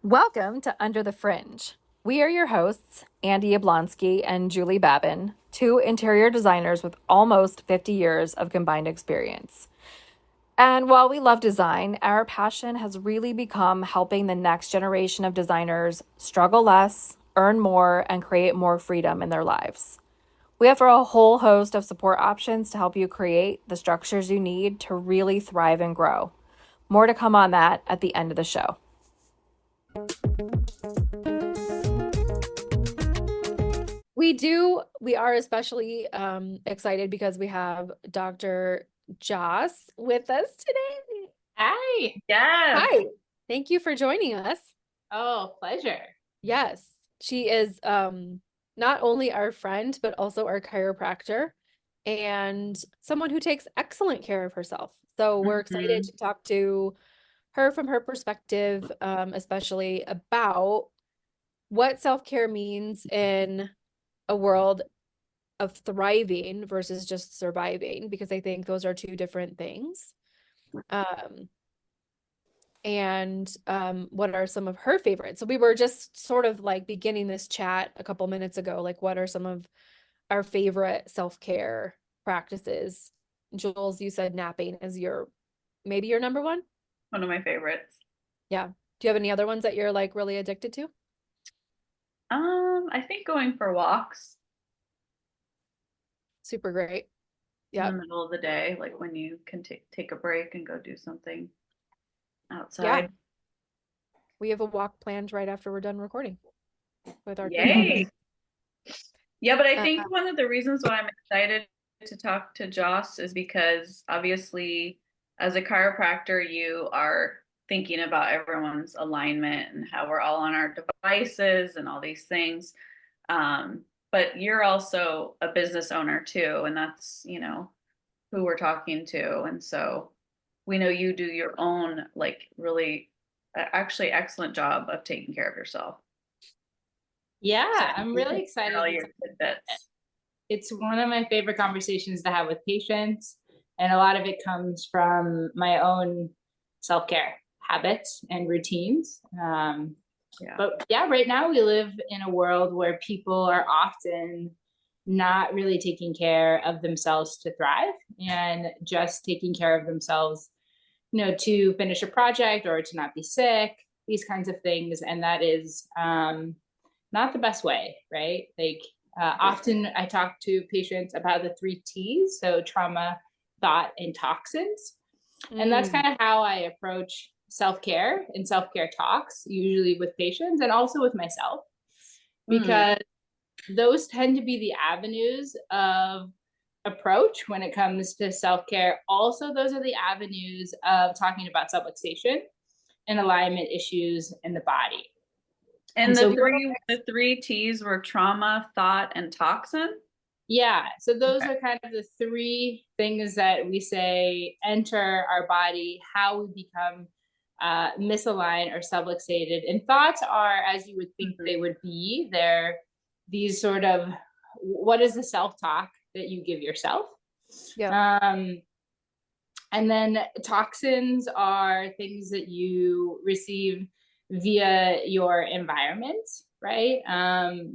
Welcome to Under the Fringe. We are your hosts, Andy Yablonsky and Julie Babin, two interior designers with almost 50 years of combined experience. And while we love design, our passion has really become helping the next generation of designers struggle less, earn more, and create more freedom in their lives. We offer a whole host of support options to help you create the structures you need to really thrive and grow. More to come on that at the end of the show. We are especially excited because we have Dr. Joce with us today. Hi. Yes. Hi. Thank you for joining us. Oh, pleasure. Yes. She is not only our friend, but also our chiropractor and someone who takes excellent care of herself. So we're excited to talk to her from her perspective, especially about what self-care means in a world of thriving versus just surviving, because I think those are two different things. What are some of her favorites? So we were just sort of like beginning this chat a couple minutes ago, like what are some of our favorite self-care practices? Jules, you said napping is maybe your number one? One of my favorites. Yeah. Do you have any other ones that you're like really addicted to? I think going for walks Super great. in Yeah. the middle of the day, like when you can take a break and go do something outside. Yeah. We have a walk planned right after we're done recording with our Yay. Yeah, but I think Uh, one of the reasons why I'm excited to talk to Joce is because obviously as a chiropractor, you are thinking about everyone's alignment and how we're all on our devices and all these things. But you're also a business owner too, and that's, who we're talking to. And so we know you do your own, like really, actually excellent job of taking care of yourself. Yeah, So I'm you really can excited. share all your tidbits. It's one of my favorite conversations to have with patients, and a lot of it comes from my own self-care habits and routines. But yeah, right now we live in a world where people are often not really taking care of themselves to thrive and just taking care of themselves, to finish a project or to not be sick, these kinds of things. And that is not the best way, right? Like often I talk to patients about the 3 T's, so trauma, thought, and toxins. And that's kind of how I approach self-care and self-care talks, usually with patients and also with myself, because those tend to be the avenues of approach when it comes to self-care. Also, those are the avenues of talking about subluxation and alignment issues in the body. And the three T's were trauma, thought, and toxin. Yeah. So those are kind of the 3 things that we say enter our body, how we become misaligned or subluxated. And thoughts are, as you would think they would be, they're these sort of, what is the self-talk that you give yourself? Yeah. And then toxins are things that you receive via your environment, right?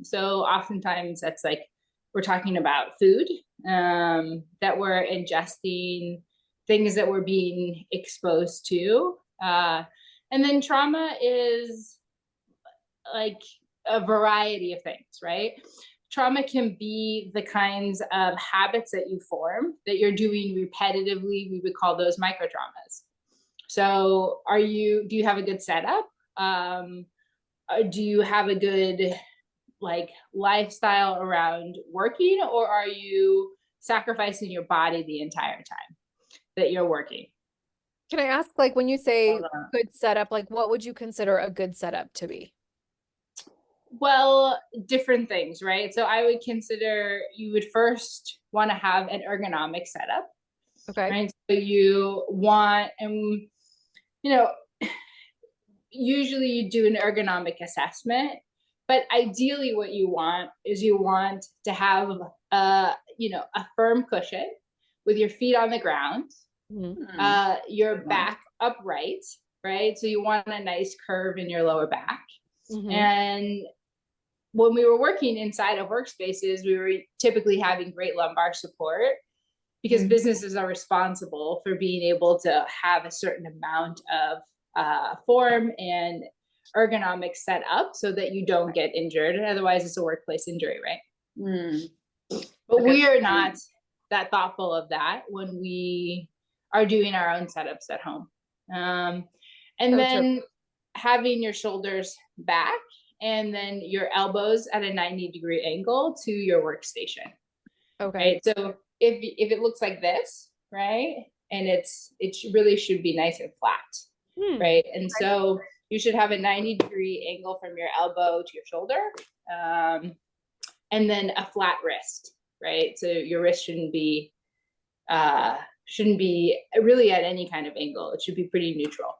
So oftentimes that's like, we're talking about food that we're ingesting, things that we're being exposed to. And then trauma is like a variety of things, right? Trauma can be the kinds of habits that you form that you're doing repetitively. We would call those microtraumas. So do you have a good setup? Do you have a good lifestyle around working, or are you sacrificing your body the entire time that you're working? Can I ask, like, when you say good setup, like what would you consider a good setup to be? Well, different things, right? So I would consider you would first want to have an ergonomic setup. Okay. Right. So you want, and usually you do an ergonomic assessment, but ideally what you want is you want to have a firm cushion with your feet on the ground, your back upright, right? So you want a nice curve in your lower back. And when we were working inside of workspaces, we were typically having great lumbar support because businesses are responsible for being able to have a certain amount of form and ergonomics set up so that you don't get injured. Otherwise, it's a workplace injury, right? But we are not that thoughtful of that when we are doing our own setups at home. And then having your shoulders back and then your elbows at a 90-degree angle to your workstation. Okay. Right? So if it looks like this, right? And it really should be nice and flat, right? And so you should have a 90-degree angle from your elbow to your shoulder, and then a flat wrist, right? So your wrist shouldn't be really at any kind of angle. It should be pretty neutral,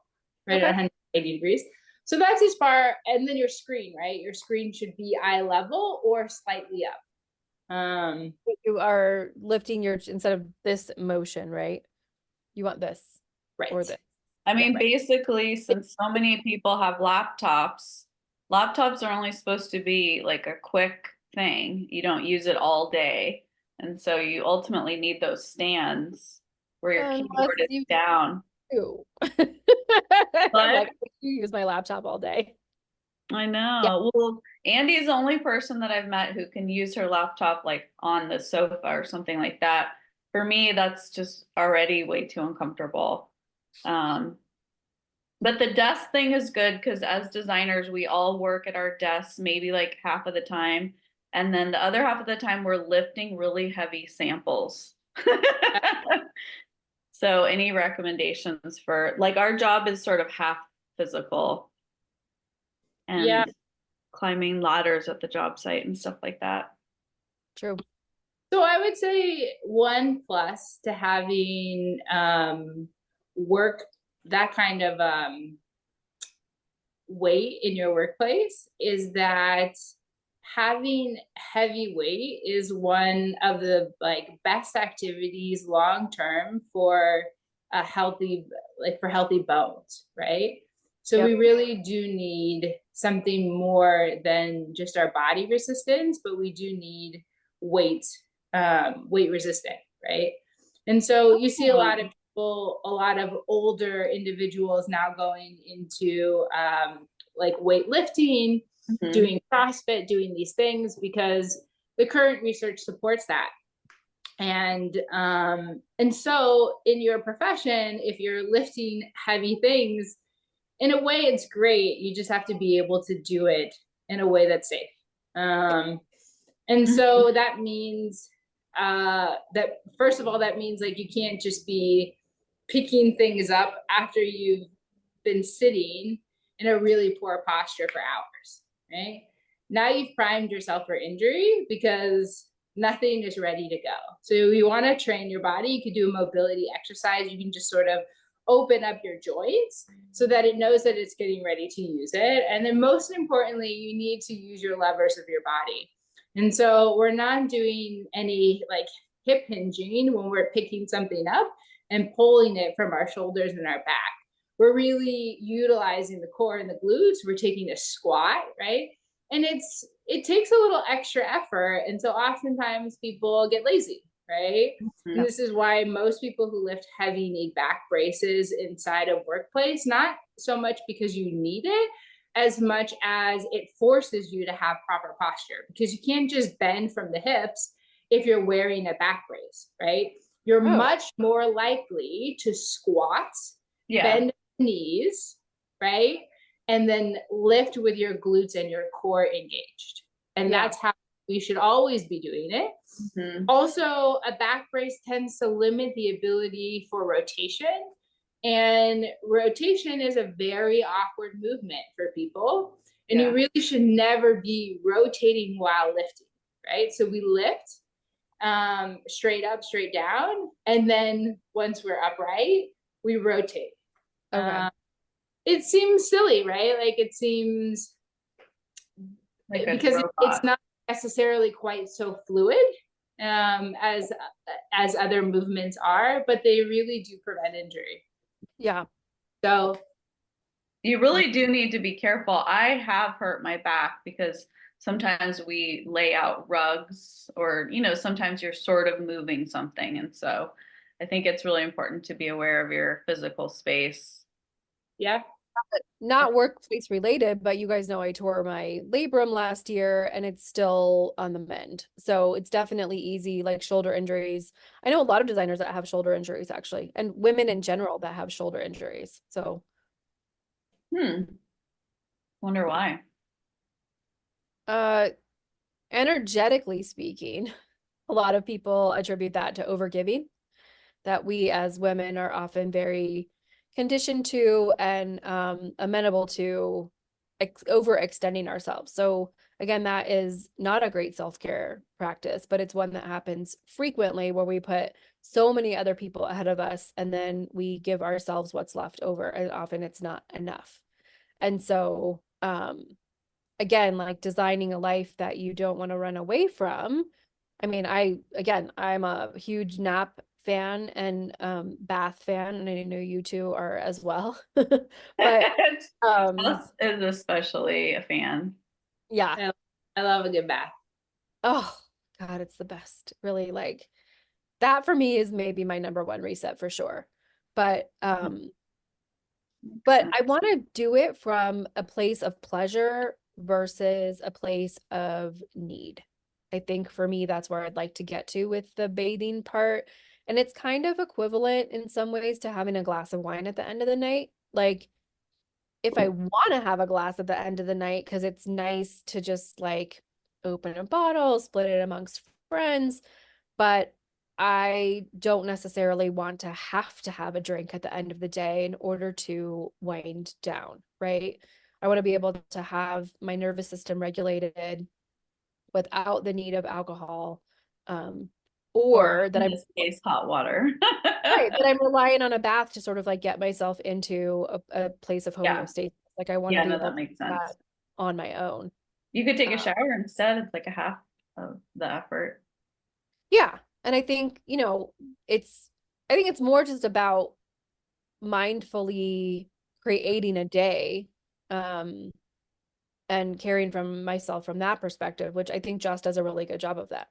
right? At 180 degrees. So that's as far, and then your screen, right? Your screen should be eye level or slightly up. You are lifting instead of this motion, right? You want this, right? Or this. I mean, basically, since so many people have laptops are only supposed to be like a quick thing. You don't use it all day. And so you ultimately need those stands where your keyboard is down. Like, you use my laptop all day. I know. Yeah. Well, Andy's the only person that I've met who can use her laptop like on the sofa or something like that. For me, that's just already way too uncomfortable. But the desk thing is good because as designers, we all work at our desks maybe like half of the time. And then the other half of the time, we're lifting really heavy samples. So any recommendations for, like, our job is sort of half physical and climbing ladders at the job site and stuff like that. True. So I would say one plus to having work that kind of weight in your workplace is that having heavy weight is one of the best activities long term for a healthy bones, right? So we really do need something more than just our body resistance, but we do need weight resistant, right? And so you see a lot of people, a lot of older individuals now going into weightlifting, doing CrossFit, doing these things because the current research supports that. And so in your profession, if you're lifting heavy things, in a way it's great. You just have to be able to do it in a way that's safe. And so that means that first of all, that means like you can't just be picking things up after you've been sitting in a really poor posture for hours, right? Now you've primed yourself for injury because nothing is ready to go. So you want to train your body. You could do a mobility exercise. You can just sort of open up your joints so that it knows that it's getting ready to use it. And then most importantly, you need to use your levers of your body. And so we're not doing any like hip hinging when we're picking something up and pulling it from our shoulders and our back. We're really utilizing the core and the glutes. We're taking a squat, right? And it takes a little extra effort. And so oftentimes people get lazy, right? And this is why most people who lift heavy need back braces inside of workplace, not so much because you need it, as much as it forces you to have proper posture, because you can't just bend from the hips if you're wearing a back brace, right? You're much more likely to squat, bend knees, right? And then lift with your glutes and your core engaged. And that's how we should always be doing it. Also, a back brace tends to limit the ability for rotation. And rotation is a very awkward movement for people. And you really should never be rotating while lifting, right? So we lift straight up, straight down. And then once we're upright, we rotate. It seems silly, right? Like it seems like because it's not necessarily quite so fluid. as other movements are, but they really do prevent injury. Yeah. So you really do need to be careful. I have hurt my back because sometimes we lay out rugs or, sometimes you're sort of moving something. And so I think it's really important to be aware of your physical space. yeah. Not workplace related, but you guys know I tore my labrum last year and it's still on the mend. So it's definitely easy, like shoulder injuries. I know a lot of designers that have shoulder injuries actually, and women in general that have shoulder injuries. So Wonder why. energetically speaking, a lot of people attribute that to overgiving, that we as women are often very conditioned to and amenable to overextending ourselves. So again, that is not a great self-care practice, but it's one that happens frequently where we put so many other people ahead of us and then we give ourselves what's left over, and often it's not enough. And so again, like designing a life that you don't want to run away from. I mean, I'm a huge nap fan and bath fan, and I know you two are as well. But Us is especially a fan. yeah. I love a good bath. Oh God, it's the best. Really, like that for me is maybe my number one reset for sure. But I want to do it from a place of pleasure versus a place of need. I think for me, that's where I'd like to get to with the bathing part. And it's kind of equivalent in some ways to having a glass of wine at the end of the night. Like, if I want to have a glass at the end of the night, because it's nice to just like open a bottle, split it amongst friends, but I don't necessarily want to have a drink at the end of the day in order to wind down, right? I want to be able to have my nervous system regulated without the need of alcohol, or that in I'm this case, hot water. right, that I'm relying on a bath to sort of like get myself into a place of Yeah. homeostasis. Like I want to Yeah, be no, able that to makes do sense. that on my own. You could take a shower instead. It's like a half of the effort. Yeah. And I think, I think it's more just about mindfully creating a day, and caring from myself from that perspective, which I think Joss does a really good job of that.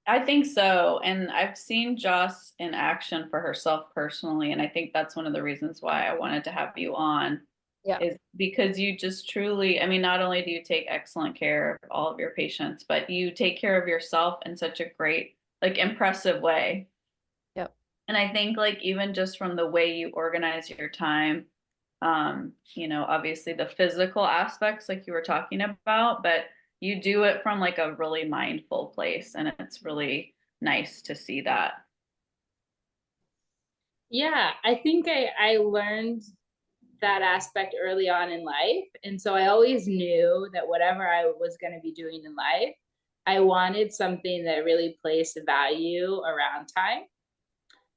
I think so. And I've seen Joss in action for herself personally. And I think that's one of the reasons why I wanted to have you on. Yeah. Is because you just truly, I mean, not only do you take excellent care of all of your patients, but you take care of yourself in such a great, like impressive way. Yep. And I think like even just from the way you organize your time, obviously the physical aspects like you were talking about, but you do it from like a really mindful place, and it's really nice to see that. Yeah, I think I learned that aspect early on in life. And so I always knew that whatever I was going to be doing in life, I wanted something that really placed value around time.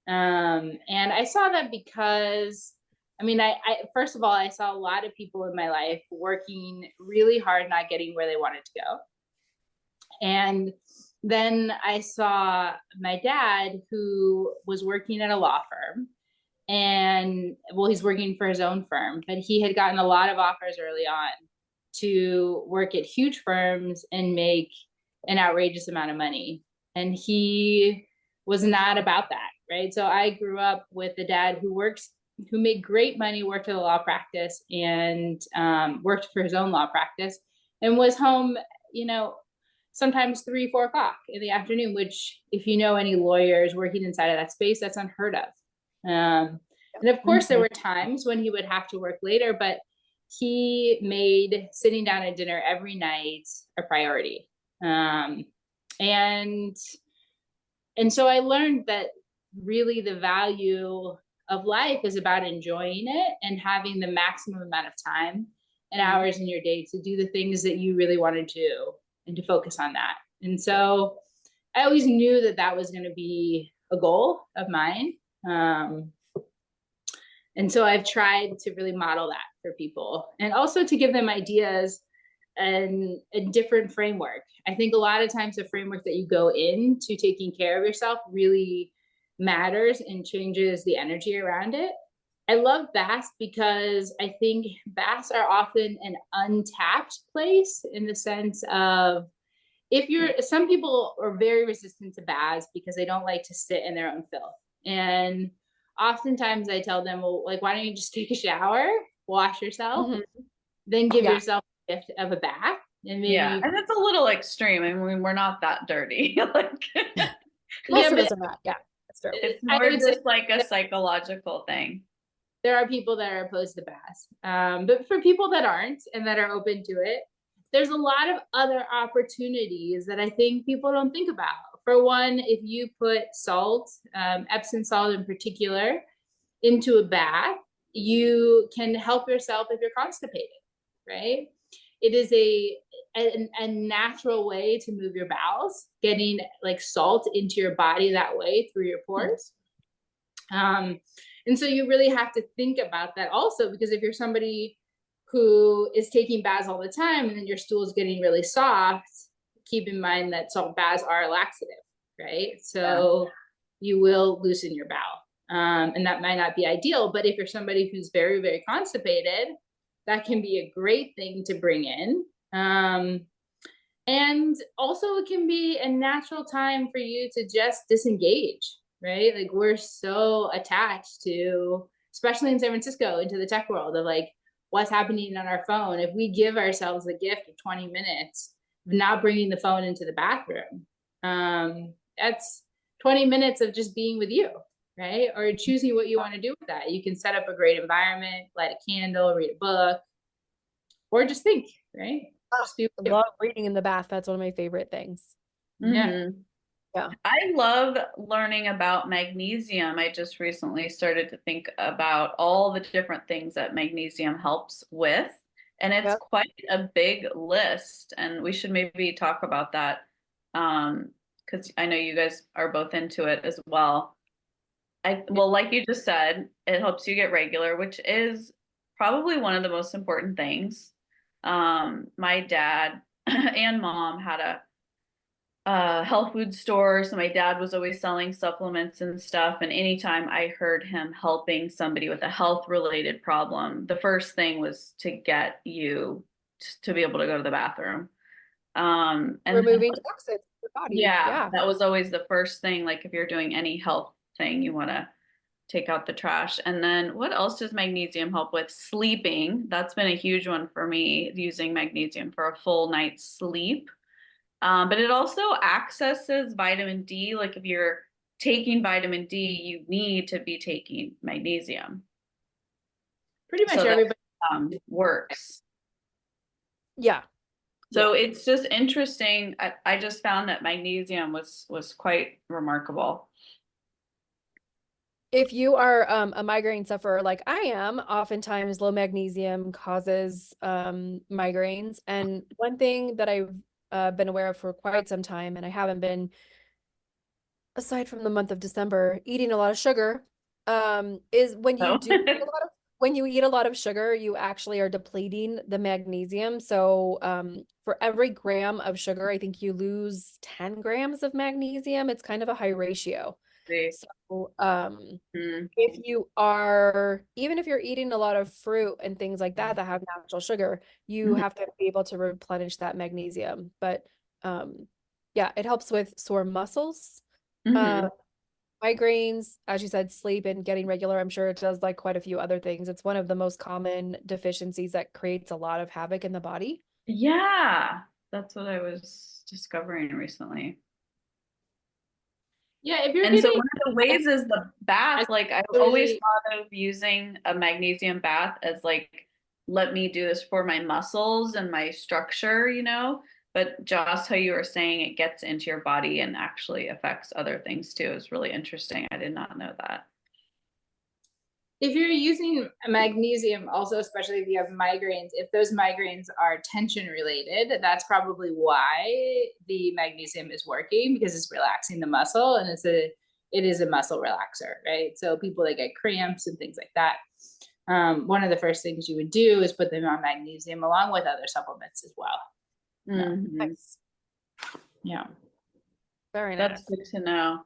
And I saw that because, I mean, I first of all, I saw a lot of people in my life working really hard, not getting where they wanted to go. And then I saw my dad, who was working at a law firm, and well, he's working for his own firm, but he had gotten a lot of offers early on to work at huge firms and make an outrageous amount of money. And he was not about that, right? So I grew up with a dad who made great money, worked at a law practice, and worked for his own law practice, and was home, sometimes 3, 4 o'clock in the afternoon, which if you know any lawyers working inside of that space, that's unheard of. And of course, there were times when he would have to work later, but he made sitting down at dinner every night a priority. And so I learned that really the value of life is about enjoying it and having the maximum amount of time and hours in your day to do the things that you really want to do and to focus on that. And so I always knew that that was going to be a goal of mine. And so I've tried to really model that for people, and also to give them ideas a different framework. I think a lot of times the framework that you go into taking care of yourself really matters and changes the energy around it. I love baths because I think baths are often an untapped place, in the sense of, some people are very resistant to baths because they don't like to sit in their own filth. And oftentimes I tell them, well, like, why don't you just take a shower, wash yourself, then give yourself the gift of a bath. And maybe and it's a little extreme. I mean, we're not that dirty. Like, Most of us are not. Yeah, that's true. it's more just like a psychological thing. There are people that are opposed to baths. But for people that aren't and that are open to it, there's a lot of other opportunities that I think people don't think about. For one, if you put salt, Epsom salt in particular, into a bath, you can help yourself if you're constipated, right? It is a natural way to move your bowels, getting like salt into your body that way through your pores. And so you really have to think about that also, because if you're somebody who is taking baths all the time and then your stool is getting really soft, keep in mind that salt baths are a laxative, right? So you will loosen your bowel. And that might not be ideal, but if you're somebody who's very, very constipated, that can be a great thing to bring in. And also it can be a natural time for you to just disengage, right? Like, we're so attached to, especially in San Francisco, into the tech world of like what's happening on our phone. If we give ourselves the gift of 20 minutes of not bringing the phone into the bathroom, that's 20 minutes of just being with you, right? Or choosing what you want to do with that. You can set up a great environment, light a candle, read a book, or just think, right? Just be I love reading in the bath. That's one of my favorite things. Yeah. Yeah. I love learning about magnesium. I just recently started to think about all the different things that magnesium helps with. And it's quite a big list. And we should maybe talk about that, because I know you guys are both into it as well. Well, like you just said, it helps you get regular, which is probably one of the most important things. My dad and mom had a health food store. So my dad was always selling supplements and stuff. And anytime I heard him helping somebody with a health related problem, the first thing was to get you to be able to go to the bathroom. And removing toxins from the body. Yeah, that was always the first thing. Like, if you're doing any health thing, you want to take out the trash. And then what else does magnesium help with? Sleeping. That's been a huge one for me, using magnesium for a full night's sleep. But it also accesses vitamin D. Like, if you're taking vitamin D, you need to be taking magnesium. Pretty much everybody works. Yeah. So it's just interesting. I just found that magnesium was quite remarkable. If you are a migraine sufferer like I am, oftentimes low magnesium causes migraines. And one thing that I've been aware of for quite some time, and I haven't been, aside from the month of December, eating a lot of sugar, is when you when you eat a lot of sugar, you actually are depleting the magnesium. So for every gram of sugar, I think you lose 10 grams of magnesium. It's kind of a high ratio. So if you are, even if you're eating a lot of fruit and things like that that have natural sugar, you have to be able to replenish that magnesium. But yeah, it helps with sore muscles, migraines, as you said, sleep and getting regular. I'm sure it does like quite a few other things. It's one of the most common deficiencies that creates a lot of havoc in the body. Yeah, that's what I was discovering recently. Yeah, if you're and so one of the ways is the bath. Like, I've always thought of using a magnesium bath as like, let me do this for my muscles and my structure, you know. But Joce, how you were saying it gets into your body and actually affects other things too is really interesting. I did not know that. If you're using magnesium also, especially if you have migraines, if those migraines are tension related, that's probably why the magnesium is working, because it's relaxing the muscle, and it is a muscle relaxer, right? So people that get cramps and things like that, one of the first things you would do is put them on magnesium along with other supplements as well. Mhm. Nice. Yeah. Very nice. That's good to know.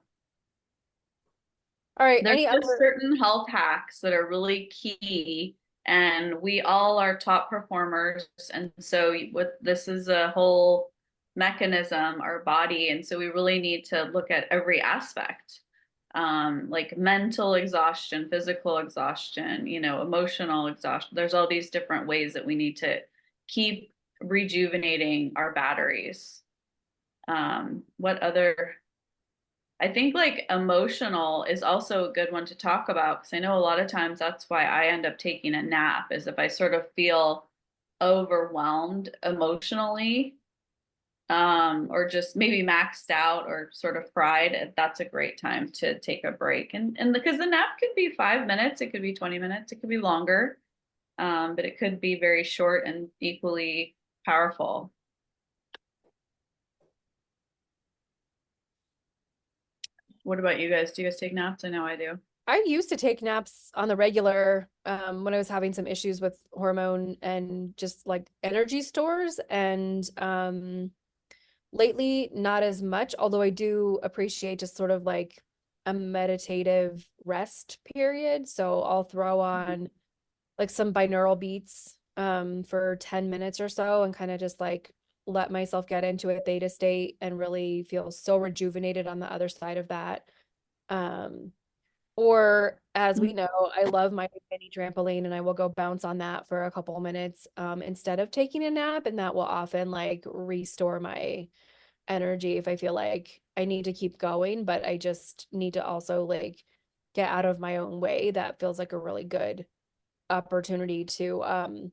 All right. There's Any just other? certain health hacks that are really key, and we all are top performers. And so this is a whole mechanism, our body. And so we really need to look at every aspect, like mental exhaustion, physical exhaustion, emotional exhaustion. There's all these different ways that we need to keep rejuvenating our batteries. What other? I think like emotional is also a good one to talk about, because I know a lot of times that's why I end up taking a nap, is if I sort of feel overwhelmed emotionally, or just maybe maxed out or sort of fried. That's a great time to take a break. And because the nap could be 5 minutes, it could be 20 minutes, it could be longer, but it could be very short and equally powerful. What about you guys? Do you guys take naps? I know I do. I used to take naps on the regular when I was having some issues with hormone and just like energy stores. And lately, not as much, although I do appreciate just sort of like a meditative rest period. So I'll throw on like some binaural beats for 10 minutes or so and kind of just like let myself get into a theta state and really feel so rejuvenated on the other side of that. Or as we know, I love my mini trampoline and I will go bounce on that for a couple of minutes instead of taking a nap. And that will often like restore my energy if I feel like I need to keep going, but I just need to also like get out of my own way. That feels like a really good opportunity to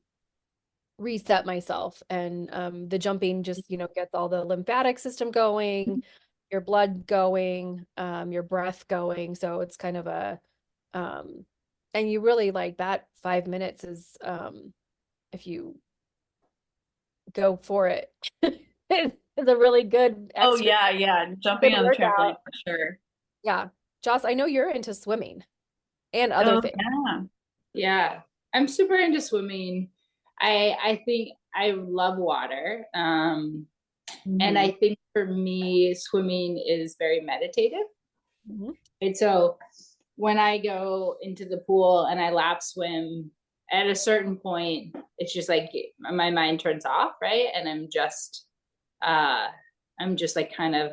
reset myself. And the jumping just, gets all the lymphatic system going, your blood going, your breath going. So it's kind of a and you really like that 5 minutes is if you go for it. It's a really good Oh extra yeah. Jumping good on the trampoline workout. for sure. Yeah. Joss, I know you're into swimming and other Oh things. yeah. Yeah. I'm super into swimming. I think I love water. And I think for me, swimming is very meditative. Mhm. And so when I go into the pool and I lap swim, at a certain point, it's just like my mind turns off, right? And I'm just like kind of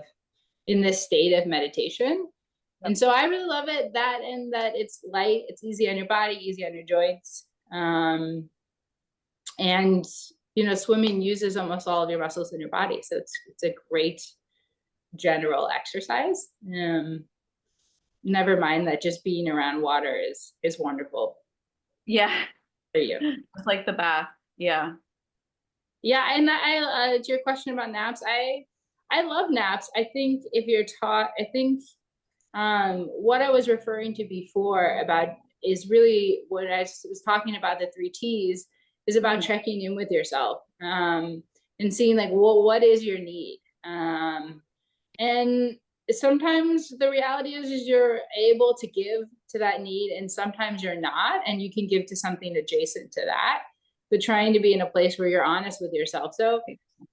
in this state of meditation. And so I really love it, that and that it's light, it's easy on your body, easy on your joints. And swimming uses almost all of your muscles in your body. So it's a great general exercise. Never mind that just being around water is wonderful Yeah. for you. It's like the bath. Yeah. Yeah, and I to your question about naps, I love naps. I think if you're taught, I think what I was referring to before about is really what I was talking about, the 3 T's, is about checking in with yourself and seeing like, well, what is your need? And sometimes the reality is you're able to give to that need, and sometimes you're not, and you can give to something adjacent to that. But trying to be in a place where you're honest with yourself. So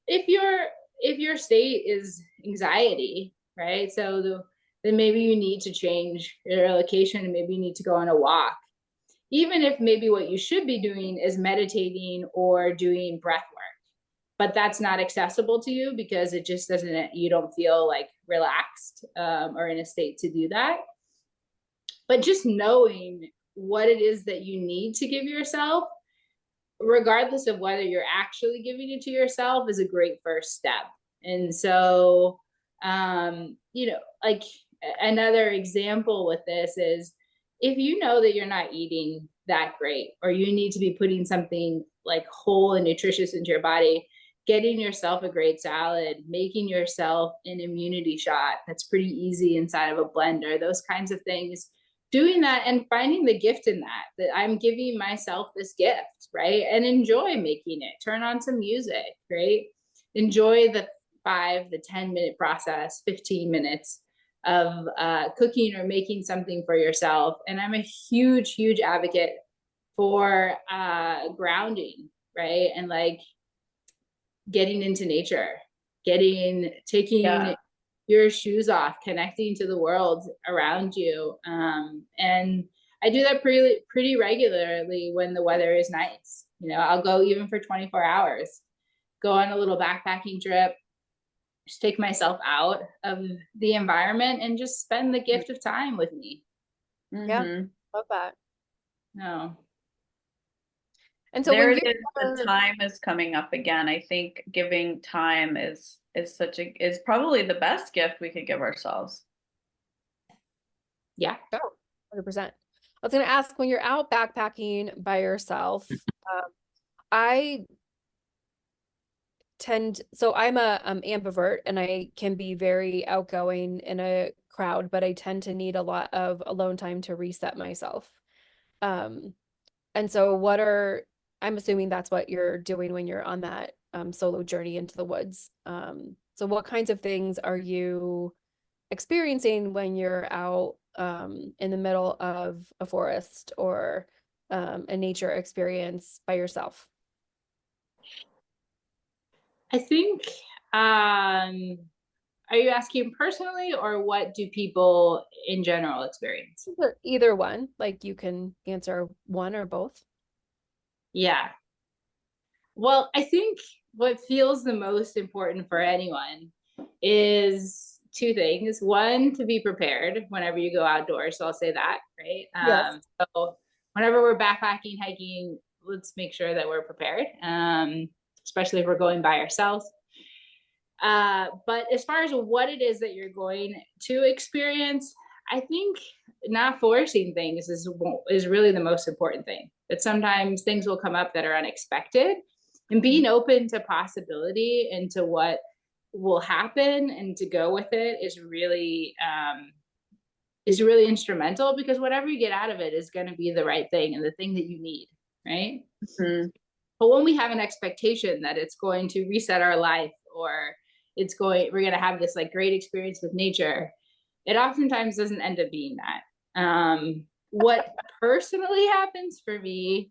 if your state is anxiety, right? So then maybe you need to change your location and maybe you need to go on a walk. Even if maybe what you should be doing is meditating or doing breath work, but that's not accessible to you because it just doesn't, you don't feel like relaxed or in a state to do that. But just knowing what it is that you need to give yourself, regardless of whether you're actually giving it to yourself, is a great first step. And so, like another example with this is if you know that you're not eating that great, or you need to be putting something like whole and nutritious into your body, getting yourself a great salad, making yourself an immunity shot that's pretty easy inside of a blender, those kinds of things, doing that and finding the gift in that I'm giving myself this gift, right? And enjoy making it. Turn on some music, right? Enjoy the 5 to 10 minute process, 15 minutes of cooking or making something for yourself. And I'm a huge advocate for grounding, right? And like getting into nature, taking your shoes off, connecting to the world around you. And I do that pretty regularly when the weather is nice. You know, I'll go even for 24 hours, go on a little backpacking trip, just take myself out of the environment and just spend the gift of time with me. Yeah, love that. No. And so there it is, the time is coming up again. I think giving time is probably the best gift we could give ourselves. Yeah. Oh, 100%. I was going to ask, when you're out backpacking by yourself, I'm a ambivert, and I can be very outgoing in a crowd, but I tend to need a lot of alone time to reset myself. And so I'm assuming that's what you're doing when you're on that solo journey into the woods. So what kinds of things are you experiencing when you're out in the middle of a forest or a nature experience by yourself? I think, are you asking personally, or what do people in general experience? Either one, like you can answer one or both. Yeah. Well, I think what feels the most important for anyone is two things. One, to be prepared whenever you go outdoors. So I'll say that, right? Yes. So whenever we're backpacking, hiking, let's make sure that we're prepared, especially if we're going by ourselves. But as far as what it is that you're going to experience, I think not forcing things is really the most important thing. That sometimes things will come up that are unexpected, and being open to possibility and to what will happen and to go with it is really instrumental, because whatever you get out of it is going to be the right thing and the thing that you need, right? Mm-hmm. But when we have an expectation that it's going to reset our life, or we're going to have this like great experience with nature, it oftentimes doesn't end up being that. What personally happens for me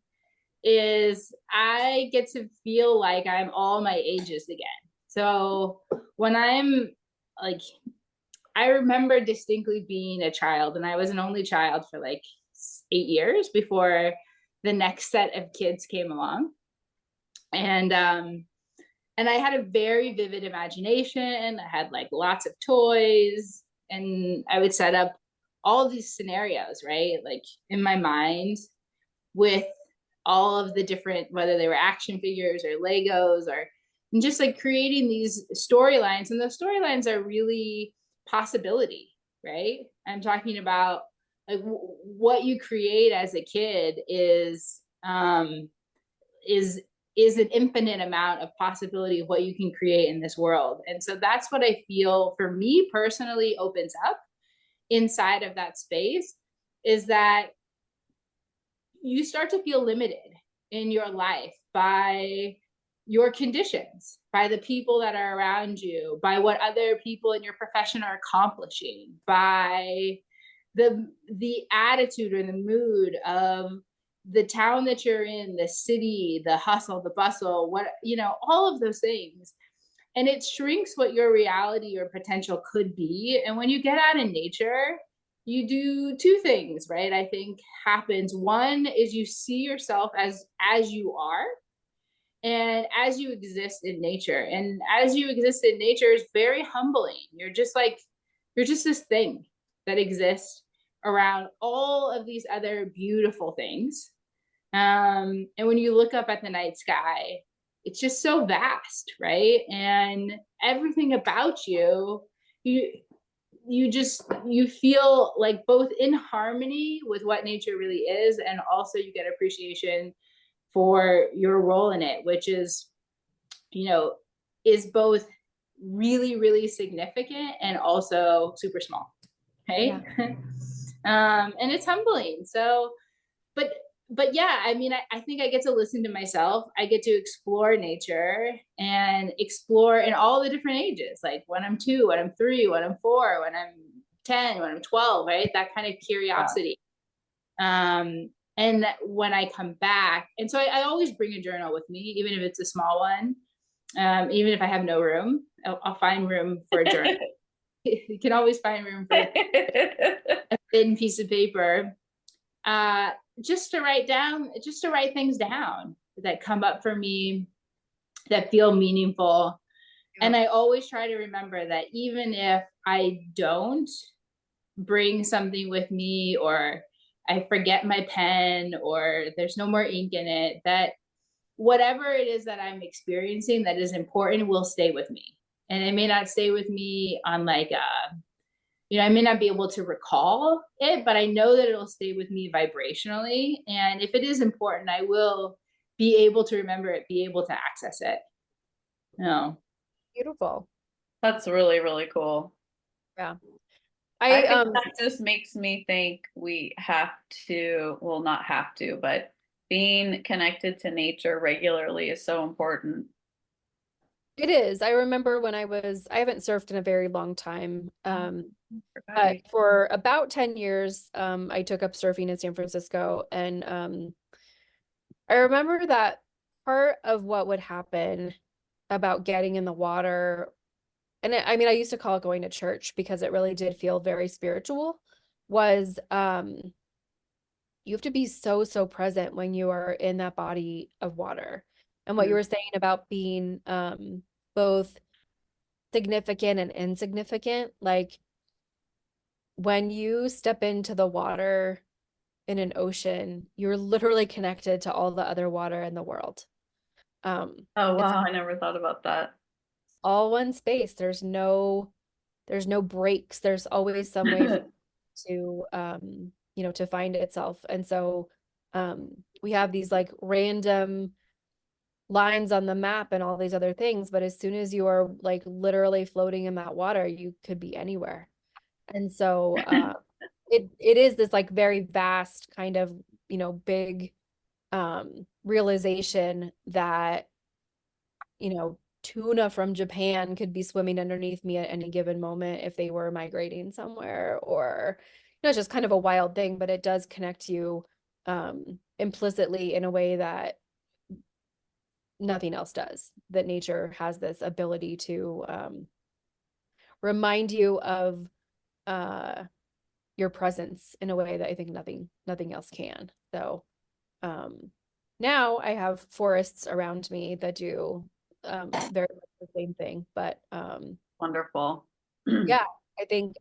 is I get to feel like I'm all my ages again. So when I'm like, I remember distinctly being a child, and I was an only child for like 8 years before the next set of kids came along. And I had a very vivid imagination. I had like lots of toys, and I would set up all of these scenarios, right? Like in my mind, with all of the different, whether they were action figures or Legos, or just like creating these storylines. And those storylines are really possibility, right? I'm talking about like what you create as a kid is an infinite amount of possibility of what you can create in this world. And so that's what I feel for me personally opens up inside of that space, is that you start to feel limited in your life by your conditions, by the people that are around you, by what other people in your profession are accomplishing, by the attitude or the mood of the town that you're in, the city, the hustle, the bustle, all of those things. And it shrinks what your reality or potential could be. And when you get out in nature, you do two things, right? I think happens. One is you see yourself as you are, and as you exist in nature. And as you exist in nature is very humbling. You're just this thing that exists around all of these other beautiful things. And when you look up at the night sky, it's just so vast, right? And everything about you feel like both in harmony with what nature really is, and also you get appreciation for your role in it, which is both really, really significant and also super small, right? Yeah. And it's humbling. So, but yeah, I mean, I think I get to listen to myself. I get to explore nature and explore in all the different ages, like when I'm 2, when I'm 3, when I'm 4, when I'm 10, when I'm 12, right? That kind of curiosity. And when I come back, and so I always bring a journal with me, even if it's a small one. Even if I have no room, I'll find room for a journal. You can always find room for a thin piece of paper, just to write things down that come up for me, that feel meaningful. Yeah. And I always try to remember that even if I don't bring something with me, or I forget my pen, or there's no more ink in it, that whatever it is that I'm experiencing that is important will stay with me. And it may not stay with me on like, I may not be able to recall it, but I know that it'll stay with me vibrationally. And if it is important, I will be able to remember it, be able to access it. No. Beautiful. That's really, really cool. Yeah. I think that just makes me think we have to, well, not have to, but being connected to nature regularly is so important. It is. I remember when I haven't surfed in a very long time. But for about 10 years, I took up surfing in San Francisco. And I remember that part of what would happen about getting in the water. And I mean, I used to call it going to church because it really did feel very spiritual, was you have to be so present when you are in that body of water. And what you were saying about being both significant and insignificant, like when you step into the water in an ocean, you're literally connected to all the other water in the world. Oh, wow. I never thought about that. All one space. There's no breaks. There's always some way to to find itself. And so we have these like random lines on the map and all these other things, but as soon as you are like literally floating in that water, you could be anywhere. And so it is this like very vast kind of, big realization that, tuna from Japan could be swimming underneath me at any given moment if they were migrating somewhere, or, it's just kind of a wild thing, but it does connect you implicitly in a way that nothing else does, that nature has this ability to remind you of your presence in a way that I think nothing else can. So now I have forests around me that do very much the same thing. But wonderful. Yeah, I think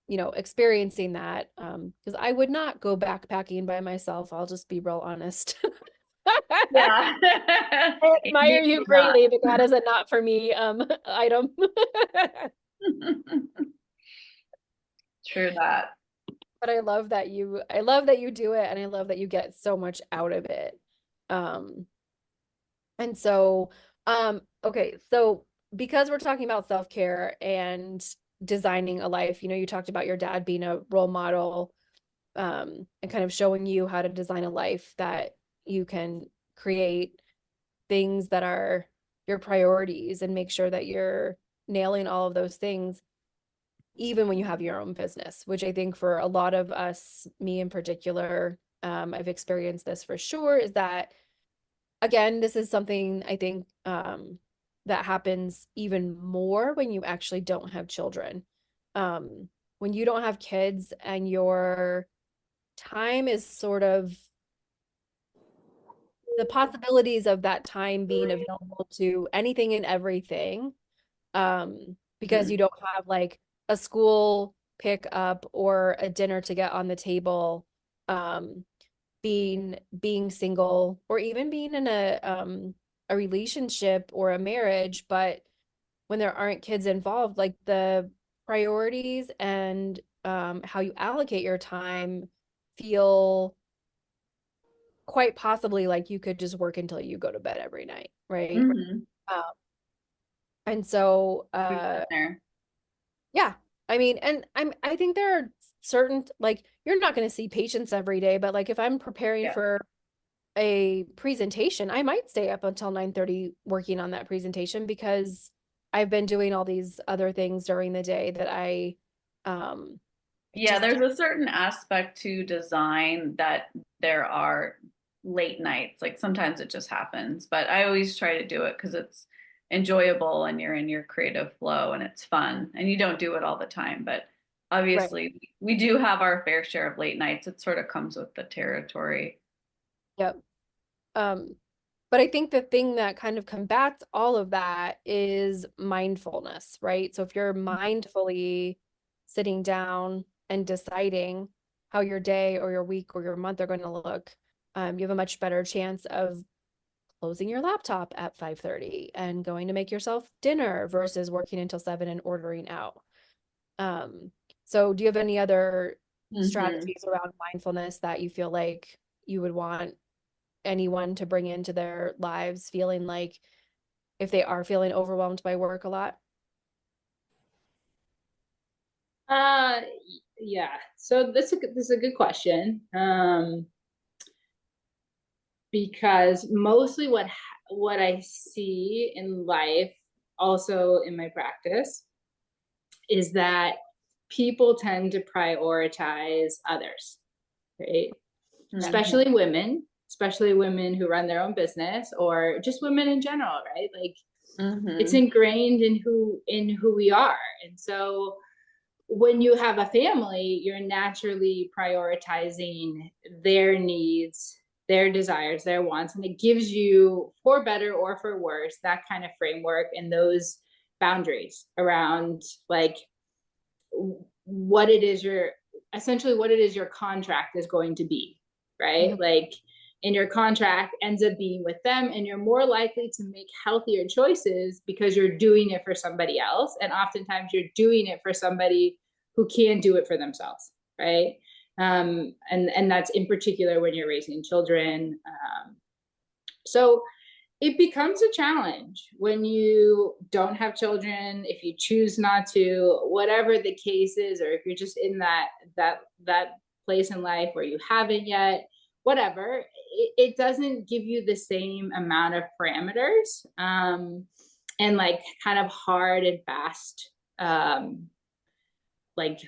experiencing that, because I would not go backpacking by myself. I'll just be real honest. Yeah. I admire you greatly, but that is a not for me item. True that. But I love that you do it, and I love that you get so much out of it. And so okay, so because we're talking about self-care and designing a life, you talked about your dad being a role model, and kind of showing you how to design a life that you can create things that are your priorities and make sure that you're nailing all of those things, even when you have your own business, which I think for a lot of us, me in particular, I've experienced this for sure, is that, again, this is something I think that happens even more when you actually don't have children. When you don't have kids and your time is sort of, the possibilities of that time being available to anything and everything, because you don't have like a school pickup or a dinner to get on the table, being single, or even being in a relationship or a marriage, but when there aren't kids involved, like the priorities and how you allocate your time feel quite possibly like you could just work until you go to bed every night, right? And so yeah, I mean, and I think there are certain, like, you're not going to see patients every day, but like if I'm preparing for a presentation, I might stay up until 9:30 working on that presentation because I've been doing all these other things during the day that I Yeah, there's a certain aspect to design that there are late nights. Like sometimes it just happens, but I always try to do it because it's enjoyable and you're in your creative flow and it's fun. And you don't do it all the time, but Right. obviously we do have our fair share of late nights. It sort of comes with the territory. Yep. But I think the thing that kind of combats all of that is mindfulness, right? So if you're mindfully sitting down and deciding how your day or your week or your month are going to look, you have a much better chance of closing your laptop at 5:30 and going to make yourself dinner versus working until 7 and ordering out. So do you have any other strategies around mindfulness that you feel like you would want anyone to bring into their lives, feeling like if they are feeling overwhelmed by work a lot? Yeah. So this is a good question. Because mostly what I see in life, also in my practice, is that people tend to prioritize others, right? Especially women who run their own business, or just women in general, right? Like it's ingrained in who we are. And so when you have a family, you're naturally prioritizing their needs, their desires, their wants, and it gives you, for better or for worse, that kind of framework and those boundaries around like what it is your contract is going to be, right? Like, and your contract ends up being with them, and you're more likely to make healthier choices because you're doing it for somebody else, and oftentimes you're doing it for somebody who can't do it for themselves, right? And that's in particular when you're raising children. So it becomes a challenge when you don't have children, if you choose not to, whatever the case is, or if you're just in that place in life where you haven't yet, whatever, it doesn't give you the same amount of parameters, and like kind of hard and fast like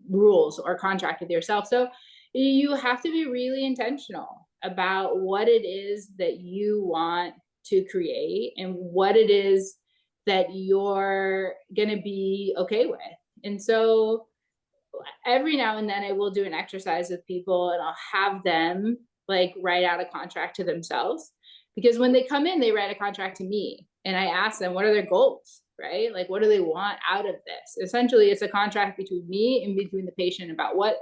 rules or contract with yourself. So you have to be really intentional about what it is that you want to create and what it is that you're going to be okay with. And so every now and then I will do an exercise with people, and I'll have them like write out a contract to themselves, because when they come in, they write a contract to me, and I ask them, what are their goals, right? Like, what do they want out of this? Essentially, it's a contract between me and between the patient about what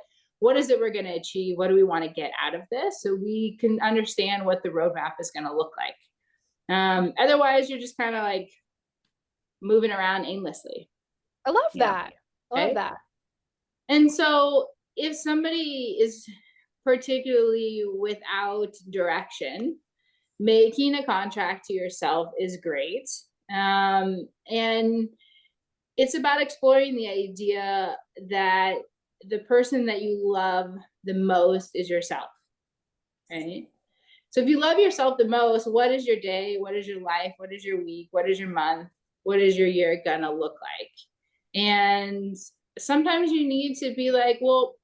is it we're going to achieve? What do we want to get out of this? So we can understand what the roadmap is going to look like. Otherwise, you're just kind of like moving around aimlessly. I love that. I love that. And so if somebody is particularly without direction, making a contract to yourself is great. And it's about exploring the idea that the person that you love the most is yourself, right? So if you love yourself the most, what is your day? What is your life? What is your week? What is your month? What is your year gonna look like? And sometimes you need to be like, well,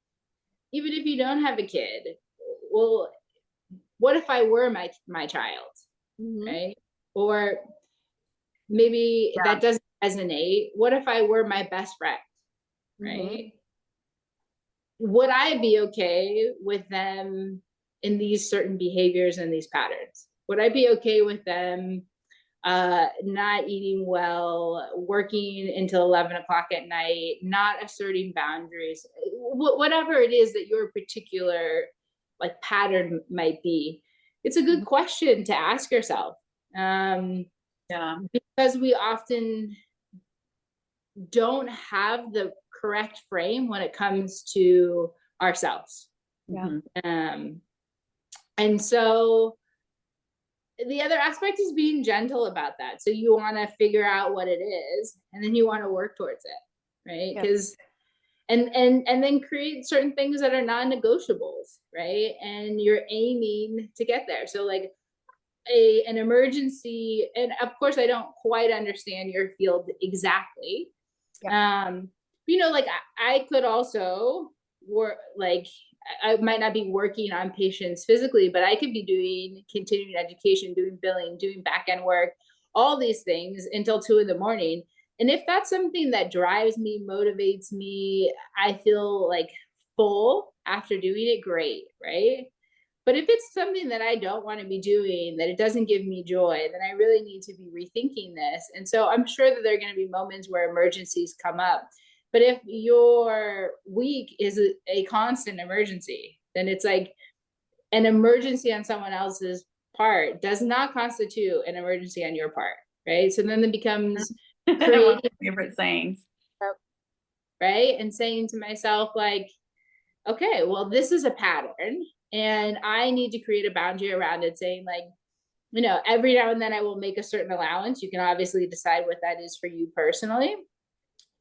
even if you don't have a kid, well, what if I were my child, right? Or maybe that doesn't resonate. What if I were my best friend, right? Would I be okay with them in these certain behaviors and these patterns? Would I be okay with them not eating well, working until 11 o'clock at night, not asserting boundaries, whatever it is that your particular like pattern might be? It's a good question to ask yourself, because we often don't have the correct frame when it comes to ourselves. And so the other aspect is being gentle about that. So you want to figure out what it is, and then you want to work towards it, right? Because and then create certain things that are non-negotiables, right? And you're aiming to get there. So like an emergency, and of course I don't quite understand your field exactly. You know, like I could also work, like I might not be working on patients physically, but I could be doing continuing education, doing billing, doing back end work, all these things until 2 a.m. And if that's something that drives me, motivates me, I feel like full after doing it, great, right? But if it's something that I don't want to be doing, that it doesn't give me joy, then I really need to be rethinking this. And so I'm sure that there are going to be moments where emergencies come up. But if your week is a constant emergency, then it's like an emergency on someone else's part does not constitute an emergency on your part, right? So then it becomes One of creating, my favorite sayings. right? And saying to myself, like, okay, well, this is a pattern and I need to create a boundary around it, saying, like, you know, every now and then I will make a certain allowance. You can obviously decide what that is for you personally.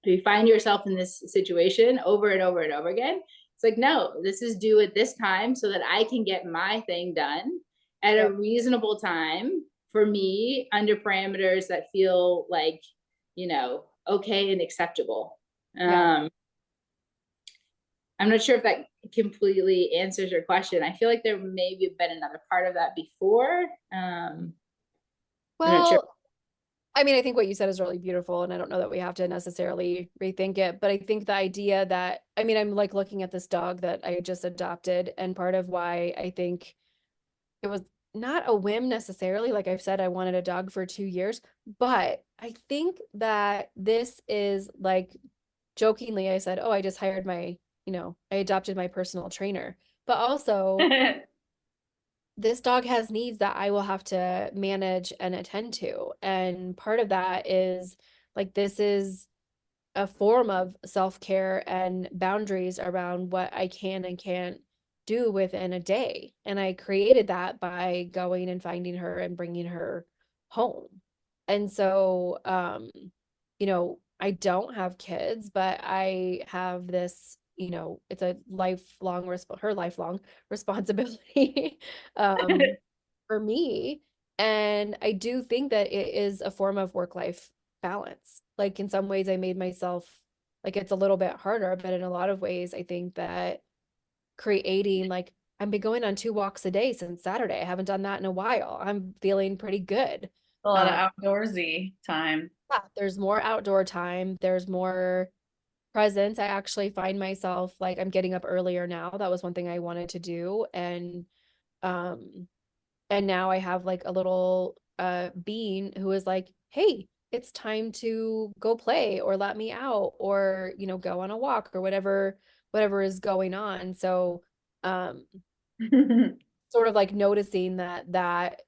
If you find yourself in this situation over and over and over again, it's like, no, this is due at this time so that I can get my thing done at a reasonable time for me under parameters that feel like, you know, okay and acceptable. I'm not sure if that completely answers your question. I feel like there may have been another part of that before. I'm not sure. Well, I mean, I think what you said is really beautiful, and I don't know that we have to necessarily rethink it, but I think the idea that, I mean, I'm like looking at this dog that I just adopted, and part of why I think it was not a whim necessarily, like I've said, I wanted a dog for 2 years, but I think that this is like, jokingly, I said, oh, I just hired my, I adopted my personal trainer, but also this dog has needs that I will have to manage and attend to. And part of that is like, this is a form of self-care and boundaries around what I can and can't do within a day. And I created that by going and finding her and bringing her home. And so, I don't have kids, but I have this, it's a her lifelong responsibility for me. And I do think that it is a form of work-life balance. Like in some ways I made myself like it's a little bit harder, but in a lot of ways I think that creating like I've been going on 2 walks a day since Saturday. I haven't done that in a while. I'm feeling pretty good. A lot of outdoorsy time. Yeah, there's more outdoor time. There's more presence. I actually find myself like I'm getting up earlier now. That was one thing I wanted to do. Um and now I have like a little bean who is like, hey, it's time to go play or let me out or, go on a walk or whatever is going on. So um sort of like noticing that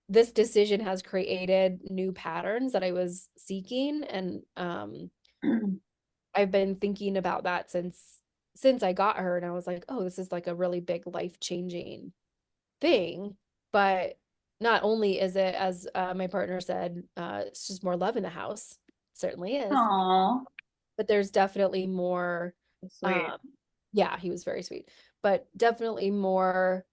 this decision has created new patterns that I was seeking. And I've been thinking about that since I got her, and I was like, oh, this is like a really big life-changing thing. But not only is it, as my partner said, it's just more love in the house. It certainly is. Aww. But there's definitely more. Sweet. Yeah, he was very sweet. But definitely more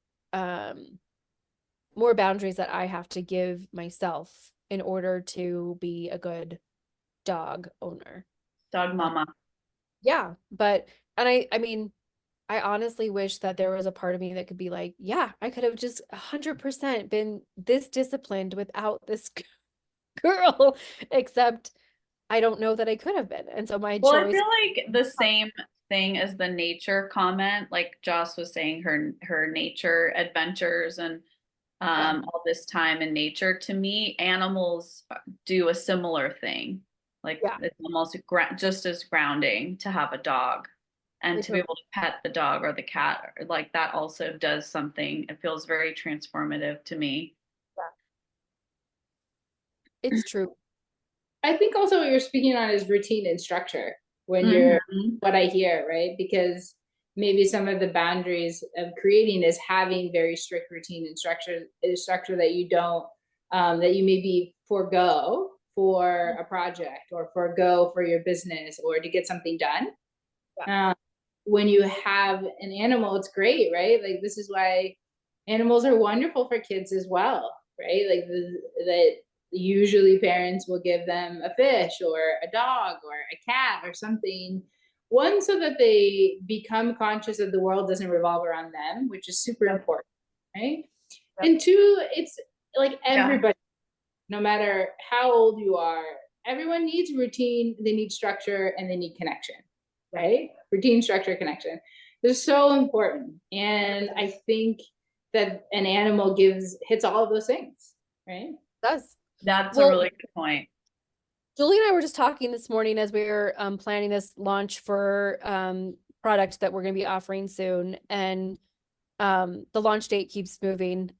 boundaries that I have to give myself in order to be a good dog owner. Dog mama. Yeah, but and I mean, I honestly wish that there was a part of me that could be like, yeah, I could have just 100% been this disciplined without this girl, except I don't know that I could have been. And so my Well, I choice. feel like the same thing as the nature comment, like Joce was saying, her nature adventures and all this time in nature. To me, animals do a similar thing. Like Yeah. it's almost just as grounding to have a dog and to be able to pet the dog or the cat. Like that also does something. It feels very transformative to me. It's true. I think also what you're speaking on is routine and structure when you're what I hear, right? Because maybe some of the boundaries of creating is having very strict routine and structure that you don't that you maybe forego for a project or forego for your business or to get something done. When you have an animal, it's great, right? Like this is why animals are wonderful for kids as well, right? Like that usually parents will give them a fish or a dog or a cat or something one, so that they become conscious that the world doesn't revolve around them, which is super important, right? And two, it's like everybody, no matter how old you are, everyone needs routine, they need structure, and they need connection, right? Routine, structure, connection. They're so important. And I think that an animal hits all of those things, right? Does. That's a really good point. Julie and I were just talking this morning as we were planning this launch for product that we're going to be offering soon. And the launch date keeps moving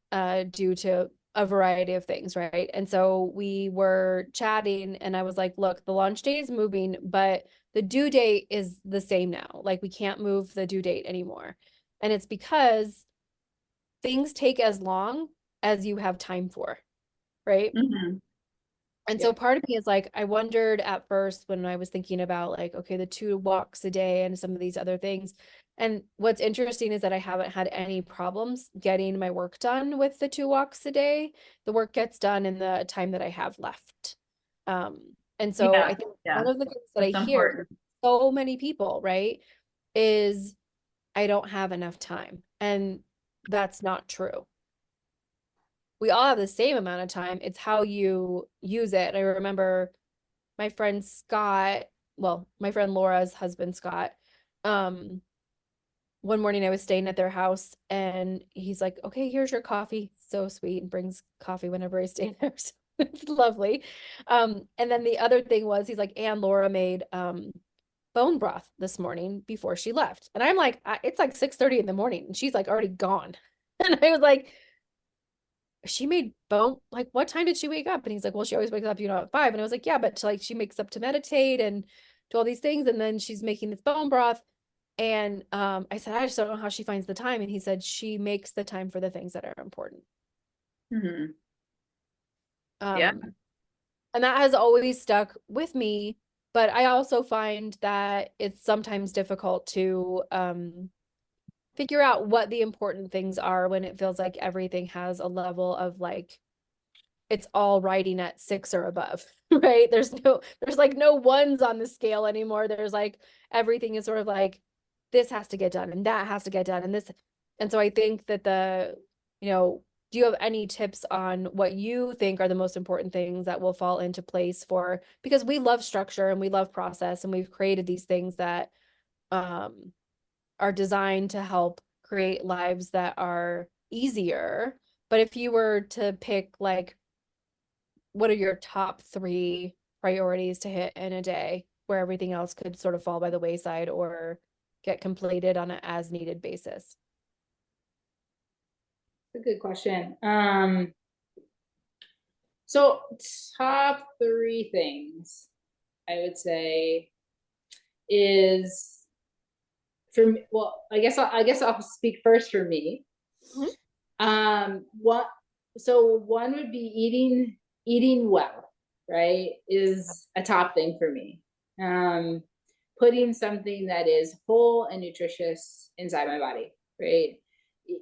due to a variety of things, right? And so we were chatting and I was like, look, the launch date is moving, but the due date is the same now. Like we can't move the due date anymore. And it's because things take as long as you have time for, right? Mm-hmm. And so part of me is like, I wondered at first when I was thinking about like, okay, the 2 walks a day and some of these other things. And what's interesting is that I haven't had any problems getting my work done with the 2 walks a day. The work gets done in the time that I have left. And so I think one of the things that That's I hear important. from so many people, right, is I don't have enough time. And that's not true. We all have the same amount of time. It's how you use it. I remember my friend Scott, well, my friend Laura's husband, Scott, one morning I was staying at their house and he's like, okay, here's your coffee. So sweet, and brings coffee whenever I stay there. So it's lovely. And then the other thing was he's like, and Laura made bone broth this morning before she left. And I'm like, it's like 6:30 in the morning and she's like already gone. And I was like, she made bone, like what time did she wake up? And he's like, well, she always wakes up, at 5. And I was like, yeah, but like she makes up to meditate and do all these things. And then she's making this bone broth. And I said, I just don't know how she finds the time. And he said, she makes the time for the things that are important. Mm-hmm. And that has always stuck with me. But I also find that it's sometimes difficult to figure out what the important things are when it feels like everything has a level of like, it's all writing at 6 or above, right? There's like no ones on the scale anymore. There's like, everything is sort of like, this has to get done and that has to get done. And this, and so I think that do you have any tips on what you think are the most important things that will fall into place because we love structure and we love process and we've created these things that are designed to help create lives that are easier. But if you were to pick like, what are your top 3 priorities to hit in a day where everything else could sort of fall by the wayside or get completed on an as needed basis? That's a good question. So top 3 things I would say is for me, well, I guess I'll speak first for me. Mm-hmm. One would be eating well, right, is a top thing for me. Putting something that is whole and nutritious inside my body, right?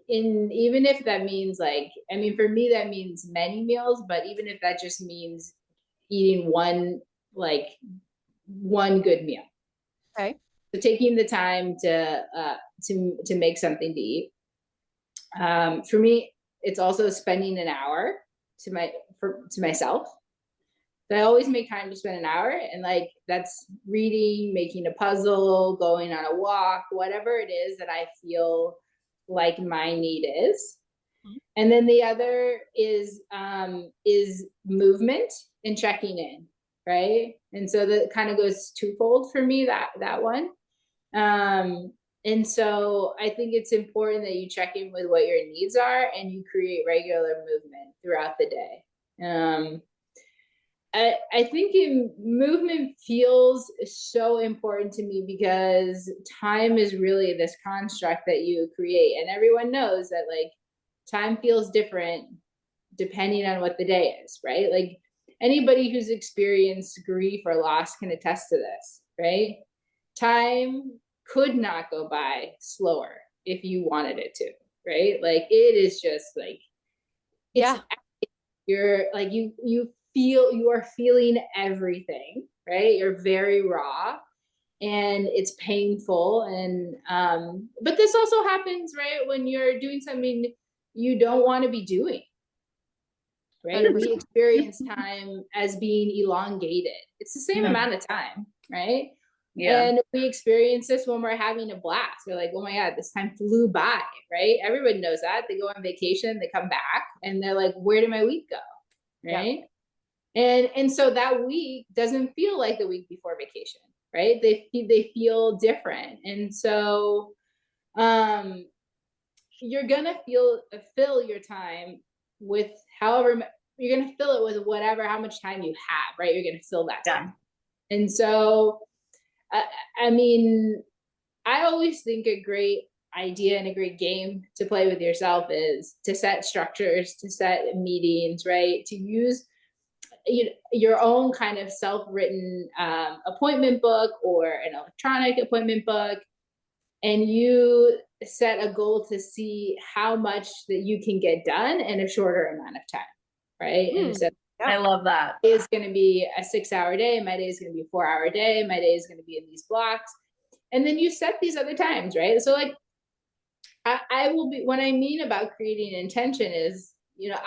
Even if that means for me, that means many meals, but even if that just means eating one good meal. Okay. So taking the time to make something to eat. For me, it's also spending an hour to myself. So I always make time to spend an hour, and that's reading, making a puzzle, going on a walk, whatever it is that I feel like my need is. And then the other is movement and checking in, right? And so that kind of goes twofold for me, that one. And so I think it's important that you check in with what your needs are and you create regular movement throughout the day. I think movement feels so important to me because time is really this construct that you create, and everyone knows that time feels different depending on what the day is, right? Like anybody who's experienced grief or loss can attest to this, right? Time could not go by slower if you wanted it to, right? Like it is just you're like you are feeling everything, right? You're very raw. and it's painful. And but this also happens, right, when you're doing something you don't want to be doing, right? 100%. We experience time as being elongated. It's the same amount of time, right? Yeah. And we experience this when we're having a blast. We're like, oh my God, this time flew by, right? Everybody knows that. They go on vacation, they come back, and they're like, where did my week go? Right? And so that week doesn't feel like the week before vacation, right? They feel different. And so you're gonna fill your time with however you're gonna fill it with whatever, how much time you have, right? You're gonna fill that time. And so I mean, I always think a great idea and a great game to play with yourself is to set structures, to set meetings, right? To use your own kind of self-written appointment book or an electronic appointment book, and you set a goal to see how much that you can get done in a shorter amount of time, right? And so I love that. It's going to be a 6-hour day. My day is going to be a 4-hour day. My day is going to be in these blocks. And then you set these other times, right? So like, I will be, what I mean about creating intention is,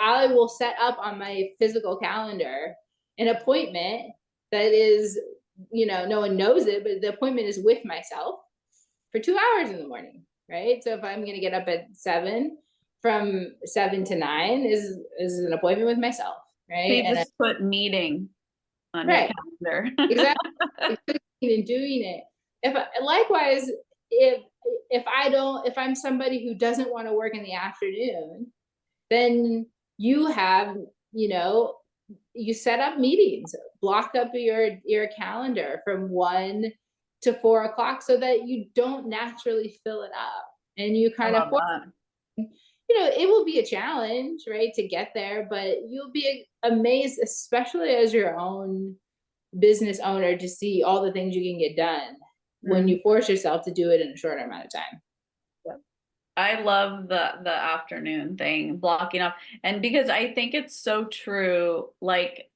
I will set up on my physical calendar an appointment that is, no one knows it, but the appointment is with myself for 2 hours in the morning, right? So if I'm going to get up at 7, from 7 to 9 is an appointment with myself, right? So you just put meeting on your calendar. Exactly. And doing it. Likewise, if I'm somebody who doesn't want to work in the afternoon, then you have, you set up meetings, block up your calendar from 1 to 4 o'clock so that you don't naturally fill it up. And you kind of, it will be a challenge, right, to get there, but you'll be amazed, especially as your own business owner, to see all the things you can get done when you force yourself to do it in a shorter amount of time. I love the afternoon thing, blocking off. And because I think it's so true, like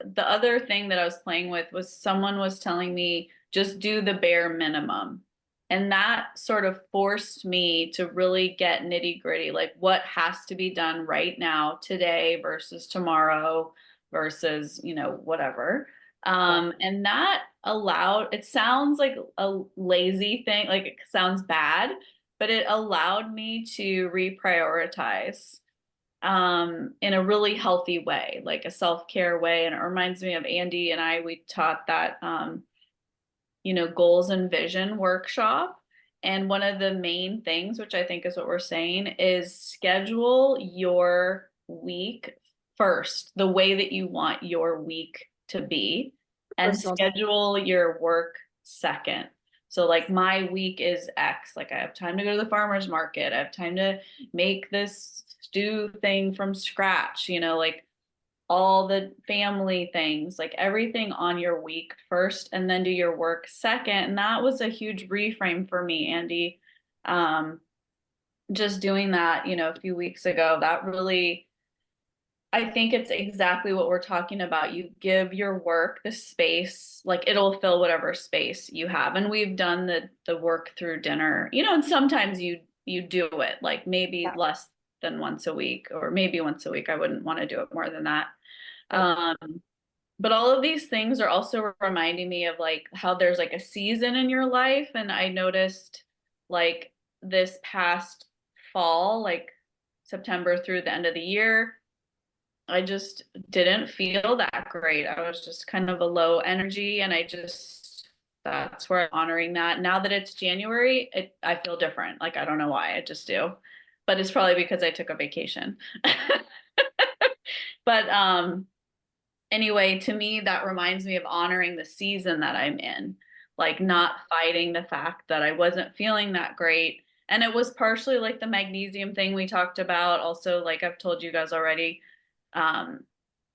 the other thing that I was playing with was someone was telling me just do the bare minimum. And that sort of forced me to really get nitty gritty, like what has to be done right now, today versus tomorrow versus, whatever. And that allowed, it sounds like a lazy thing, like it sounds bad, but it allowed me to reprioritize in a really healthy way, like a self-care way. And it reminds me of Andy and I, we taught that, goals and vision workshop. And one of the main things, which I think is what we're saying, is schedule your week first, the way that you want your week to be, and schedule your work second. So like my week is X, like I have time to go to the farmer's market. I have time to make this stew thing from scratch, like all the family things, like everything on your week first, and then do your work second. And that was a huge reframe for me, Andy. Just doing that, a few weeks ago, that really, I think it's exactly what we're talking about. You give your work the space, like it'll fill whatever space you have. And we've done the work through dinner, and sometimes you do it like maybe less than once a week, or maybe once a week. I wouldn't want to do it more than that. But all of these things are also reminding me of like how there's like a season in your life. And I noticed like this past fall, like September through the end of the year, I just didn't feel that great. I was just kind of a low energy, and that's where I'm honoring that. Now that it's January, I feel different. Like, I don't know why, I just do, but it's probably because I took a vacation. But anyway, to me, that reminds me of honoring the season that I'm in, like not fighting the fact that I wasn't feeling that great. And it was partially like the magnesium thing we talked about. Also, like I've told you guys already,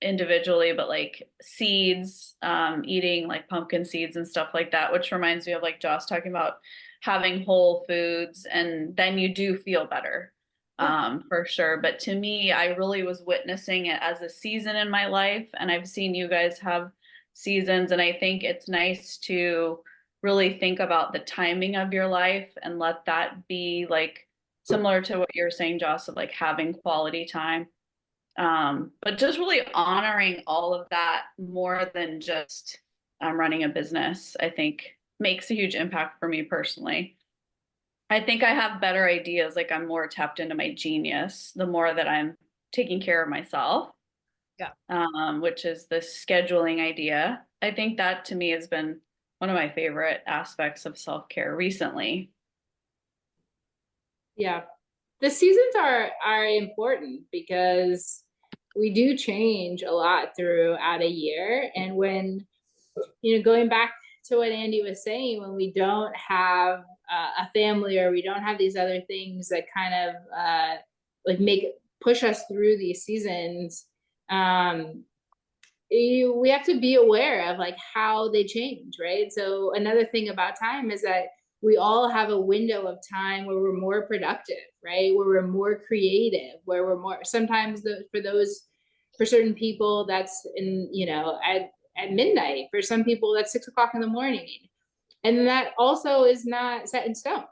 individually, but like seeds, eating like pumpkin seeds and stuff like that, which reminds me of like Joce talking about having whole foods, and then you do feel better. For sure. But to me, I really was witnessing it as a season in my life, and I've seen you guys have seasons, and I think it's nice to really think about the timing of your life and let that be like similar to what you're saying, Joss, of like having quality time. But just really honoring all of that more than just running a business, I think makes a huge impact for me personally. I think I have better ideas, like I'm more tapped into my genius the more that I'm taking care of myself. Yeah. Which is the scheduling idea. I think that to me has been one of my favorite aspects of self-care recently. Yeah. The seasons are important because we do change a lot throughout a year. And when, going back to what Andy was saying, when we don't have a family or we don't have these other things that kind of like push us through these seasons, we have to be aware of like how they change, right? So another thing about time is that we all have a window of time where we're more productive, right? Where we're more creative, where we're more, sometimes for certain people, that's at midnight. For some people, that's 6 o'clock in the morning. And that also is not set in stone,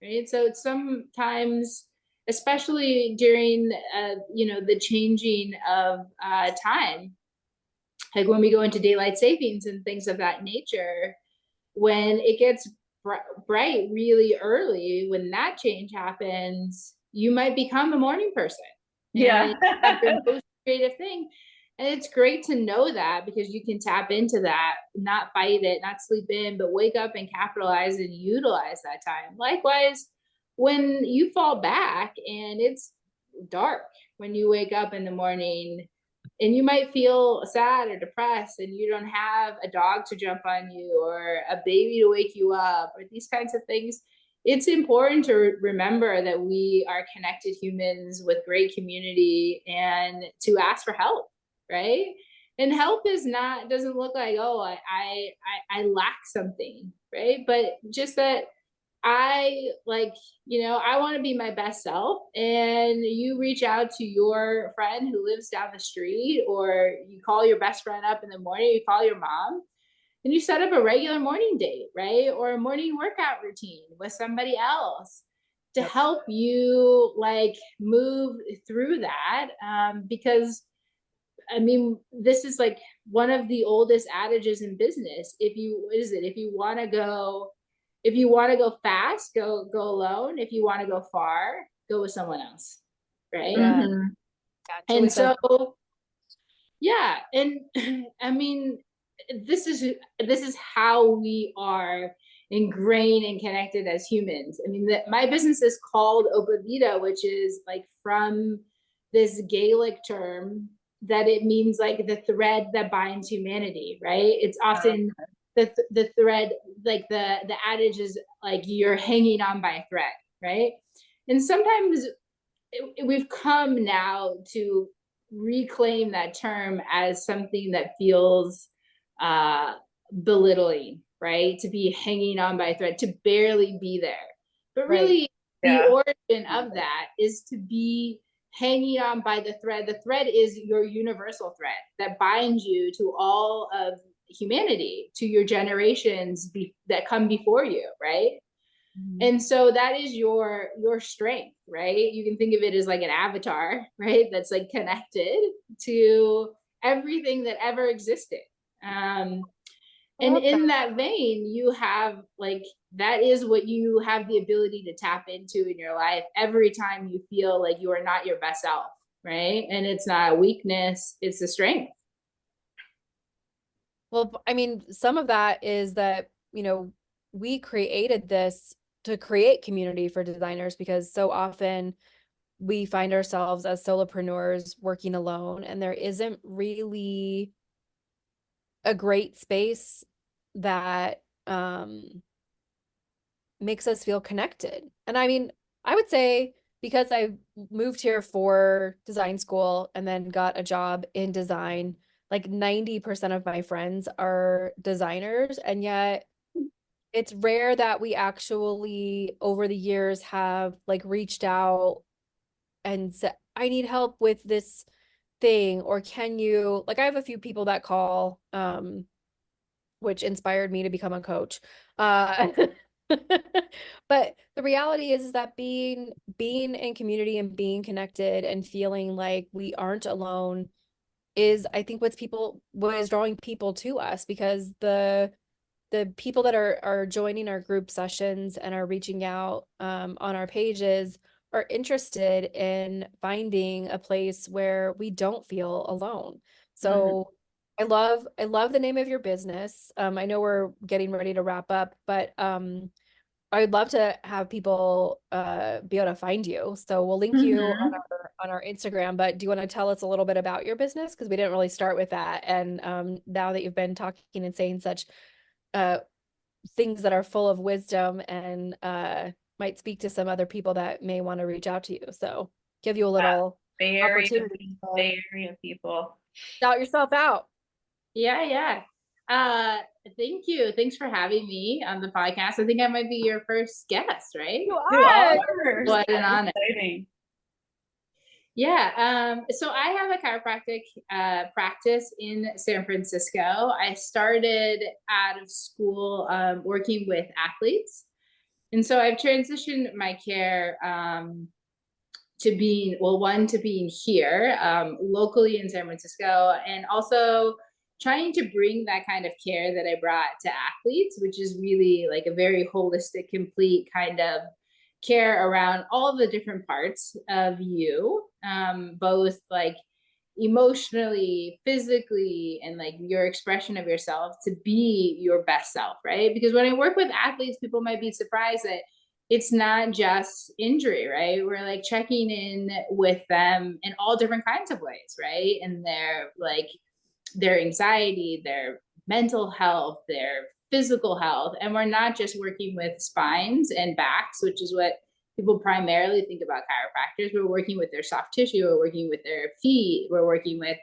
right? So it's sometimes, especially during, the changing of time, like when we go into daylight savings and things of that nature, when it gets bright really early, when that change happens, you might become a morning person. Yeah. Have your most creative thing. And it's great to know that because you can tap into that, not fight it, not sleep in, but wake up and capitalize and utilize that time. Likewise, when you fall back and it's dark, when you wake up in the morning and you might feel sad or depressed and you don't have a dog to jump on you or a baby to wake you up or these kinds of things, it's important to remember that we are connected humans with great community and to ask for help, right? And help doesn't look like, oh, I lack something, right? But just that I want to be my best self, and you reach out to your friend who lives down the street, or you call your best friend up in the morning, you call your mom, and you set up a regular morning date, right? Or a morning workout routine with somebody else to help you like move through that. Because I mean, this is like one of the oldest adages in business. If you want to go fast, go alone. If you want to go far, go with someone else, right? Yeah. Mhm. Yeah, And so, yeah, and I mean, this is how we are ingrained and connected as humans. I mean, my business is called Opa Vita, which is like from this Gaelic term that it means like the thread that binds humanity, right? It's often the thread, like the adage is like you're hanging on by a thread, right? And sometimes we've come now to reclaim that term as something that feels belittling, right? To be hanging on by a thread, to barely be there. But really, the origin of that is to be hanging on by the thread. The thread is your universal thread that binds you to all of humanity, to your generations that come before you, right? And so that is your strength, right? You can think of it as like an avatar, right? That's like connected to everything that ever existed. And in that vein, you have like, that is what you have the ability to tap into in your life every time you feel like you are not your best self, right? And it's not a weakness, it's a strength. Well, I mean, some of that is that, we created this to create community for designers because so often we find ourselves as solopreneurs working alone, and there isn't really a great space that makes us feel connected. And I mean, I would say because I moved here for design school and then got a job in design, like 90% of my friends are designers, and yet it's rare that we actually over the years have like reached out and said, I need help with this thing, or can you, like, I have a few people that call which inspired me to become a coach. But the reality is that being in community and being connected and feeling like we aren't alone is, I think, what is drawing people to us, because the people that are joining our group sessions and are reaching out on our pages are interested in finding a place where we don't feel alone. So I love the name of your business. I know we're getting ready to wrap up, but I'd love to have people be able to find you. So we'll link you on our Instagram, but do you want to tell us a little bit about your business? Because we didn't really start with that. And now that you've been talking and saying such things that are full of wisdom and might speak to some other people that may want to reach out to you. So give you a little opportunity to Bay Area people. shout yourself out. Yeah. Thank you. Thanks for having me on the podcast. I think I might be your first guest, right? You You are. are. What an honor. Exciting. Yeah. So I have a chiropractic practice in San Francisco. I started out of school working with athletes. And so I've transitioned my care to being, to being here locally in San Francisco, and also trying to bring that kind of care that I brought to athletes, which is really like a very holistic, complete kind of care around all the different parts of you, both like emotionally, physically, and like your expression of yourself to be your best self, right? Because when I work with athletes, people might be surprised that it's not just injury, right? We're like checking in with them in all different kinds of ways, right? And their anxiety, their mental health, their physical health. And we're not just working with spines and backs, which is what people primarily think about chiropractors. We're working with their soft tissue, we're working with their feet, we're working with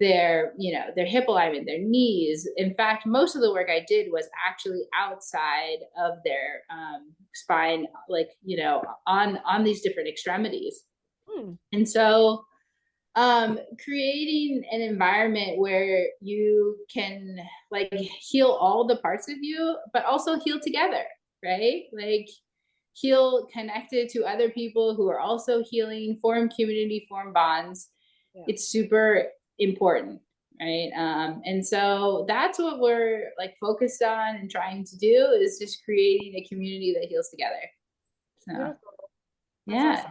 their hip alignment, their knees. In fact, most of the work I did was actually outside of their spine, like, on these different extremities. And so creating an environment where you can like heal all the parts of you, but also heal together, right? Like heal connected to other people who are also healing, form community, form bonds. Yeah. It's super important, right? And so that's what we're like focused on and trying to do, is just creating a community that heals together. So yeah. Awesome.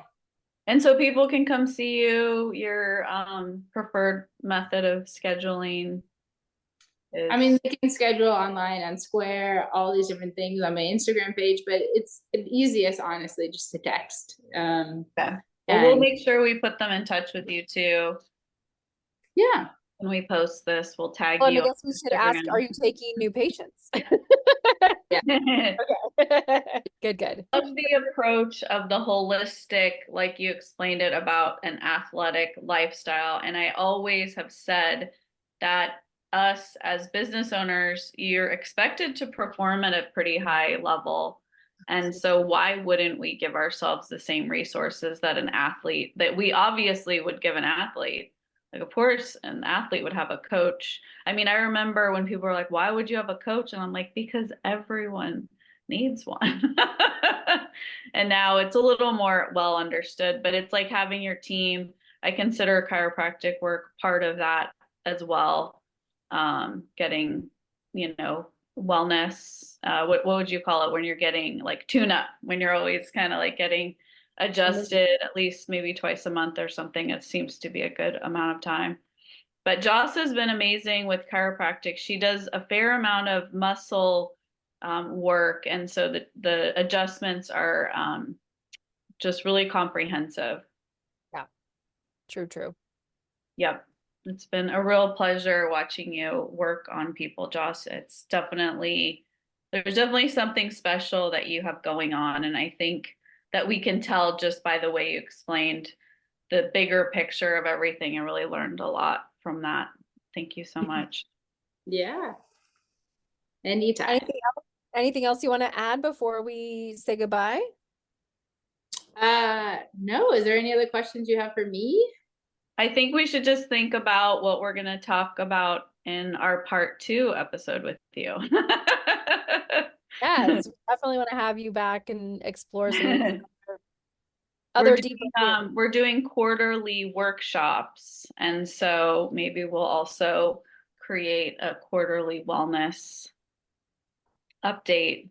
And so people can come see you. Your preferred method of scheduling is... I mean, they can schedule online on Square, all these different things on my Instagram page, but it's the easiest, honestly, just to text. Okay. Well, we'll make sure we put them in touch with you too. Yeah. When we post this, we'll tag Well, you. I guess we should ask, are you taking new patients? Yeah. Good. I love the approach of the holistic, like you explained it, about an athletic lifestyle. And I always have said that us as business owners, you're expected to perform at a pretty high level. And so why wouldn't we give ourselves the same resources that we obviously would give an athlete? Like, of course, an athlete would have a coach. I mean, I remember when people were like, why would you have a coach? And I'm like, because everyone needs one. And now it's a little more well understood, but it's like having your team. I consider chiropractic work part of that as well. Getting, wellness, what would you call it when you're getting like tune up, when you're always kind of like getting adjusted at least maybe twice a month or something. It seems to be a good amount of time. But Joce has been amazing with chiropractic. She does a fair amount of muscle work, and so the adjustments are just really comprehensive. Yeah, true. Yep. It's been a real pleasure watching you work on people, Joce. There's definitely something special that you have going on. And I think that we can tell just by the way you explained the bigger picture of everything. I really learned a lot from that. Thank you so much. Yeah. Anytime. Anything else you want to add before we say goodbye? No. Is there any other questions you have for me? I think we should just think about what we're going to talk about in our part 2 episode with you. Yes, definitely want to have you back and explore some of these We're other doing, deeper themes. we're doing quarterly workshops, and so maybe we'll also create a quarterly wellness update.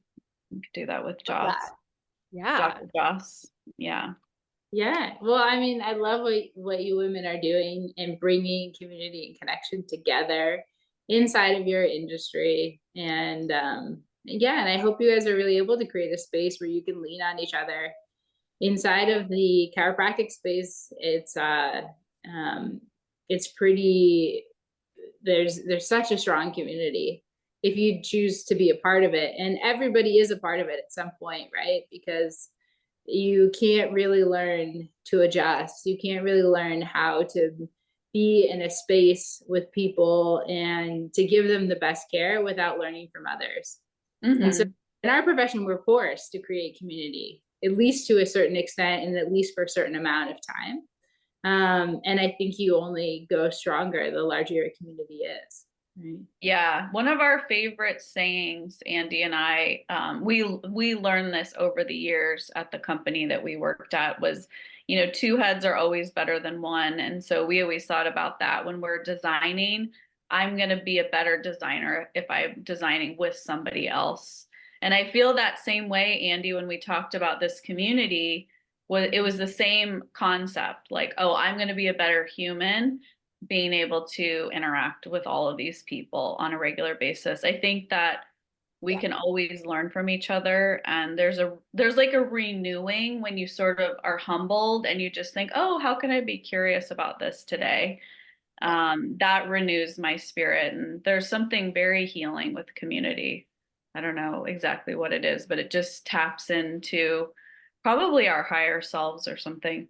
We could do that with Love Joce. that. Yeah. Dr. Joce. Yeah. Yeah. Well, I mean, I love what you women are doing and bringing community and connection together inside of your industry. And yeah, and I hope you guys are really able to create a space where you can lean on each other. Inside of the chiropractic space, it's pretty, there's such a strong community if you choose to be a part of it. And everybody is a part of it at some point, right? Because you can't really learn to adjust. You can't really learn how to be in a space with people and to give them the best care without learning from others. Mm-hmm. And so in our profession, we're forced to create community, at least to a certain extent, and at least for a certain amount of time. And I think you only go stronger the larger your community is. Right? Yeah, one of our favorite sayings, Andy and I, we learned this over the years at the company that we worked at, was, you know, 2 heads are always better than 1. And so we always thought about that when we're designing. I'm going to be a better designer if I'm designing with somebody else. And I feel that same way, Andy, when we talked about this community, it was the same concept, like, oh, I'm going to be a better human being able to interact with all of these people on a regular basis. I think that we can always learn from each other, and there's like a renewing when you sort of are humbled and you just think, oh, how can I be curious about this today? That renews my spirit, and there's something very healing with community. I don't know exactly what it is, but it just taps into probably our higher selves or something.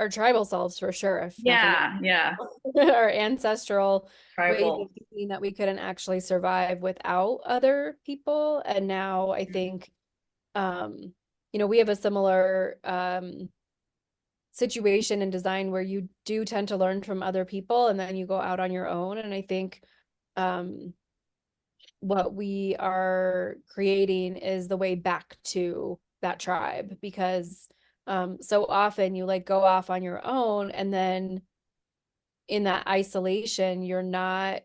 Our tribal selves for sure. If nothing Yeah. our ancestral ways Tribal. of thinking that we couldn't actually survive without other people. And now I think, you know, we have a similar situation in design where you do tend to learn from other people and then you go out on your own. And I think what we are creating is the way back to that tribe, because so often you like go off on your own, and then in that isolation, you're not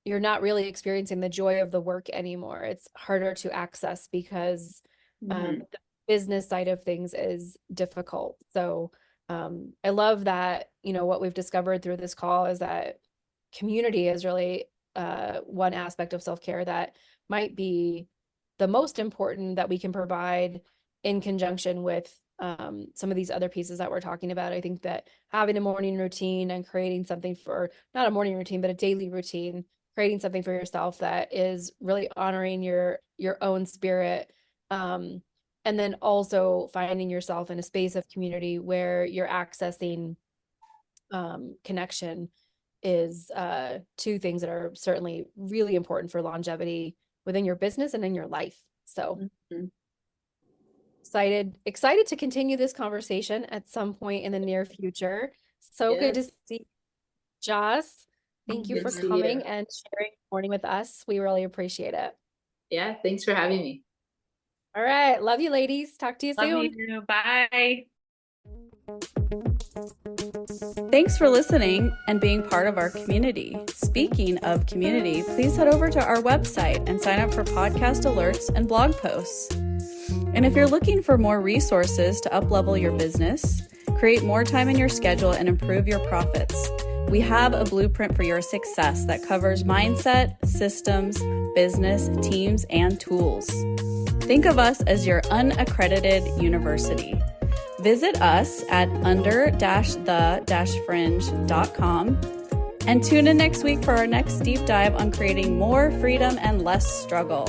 really experiencing the joy of the work anymore. It's harder to access because the business side of things is difficult. So I love that, you know, what we've discovered through this call is that community is really one aspect of self-care that might be the most important that we can provide in conjunction with some of these other pieces that we're talking about. I think that having a morning routine and creating something for, not a morning routine, but a daily routine, creating something for yourself that is really honoring your own spirit. And then also finding yourself in a space of community where you're accessing connection is 2 things that are certainly really important for longevity within your business and in your life. So excited to continue this conversation at some point in the near future. So good to see you, Joce. Thank you for coming and sharing the morning with us. We really appreciate it. Yeah, thanks for having me. All right. Love you, ladies. Talk to you soon. Love you. Bye. Thanks for listening and being part of our community. Speaking of community, please head over to our website and sign up for podcast alerts and blog posts. And if you're looking for more resources to up-level your business, create more time in your schedule, and improve your profits, we have a blueprint for your success that covers mindset, systems, business, teams, and tools. Think of us as your unaccredited university. Visit us at under-the-fringe.com and tune in next week for our next deep dive on creating more freedom and less struggle.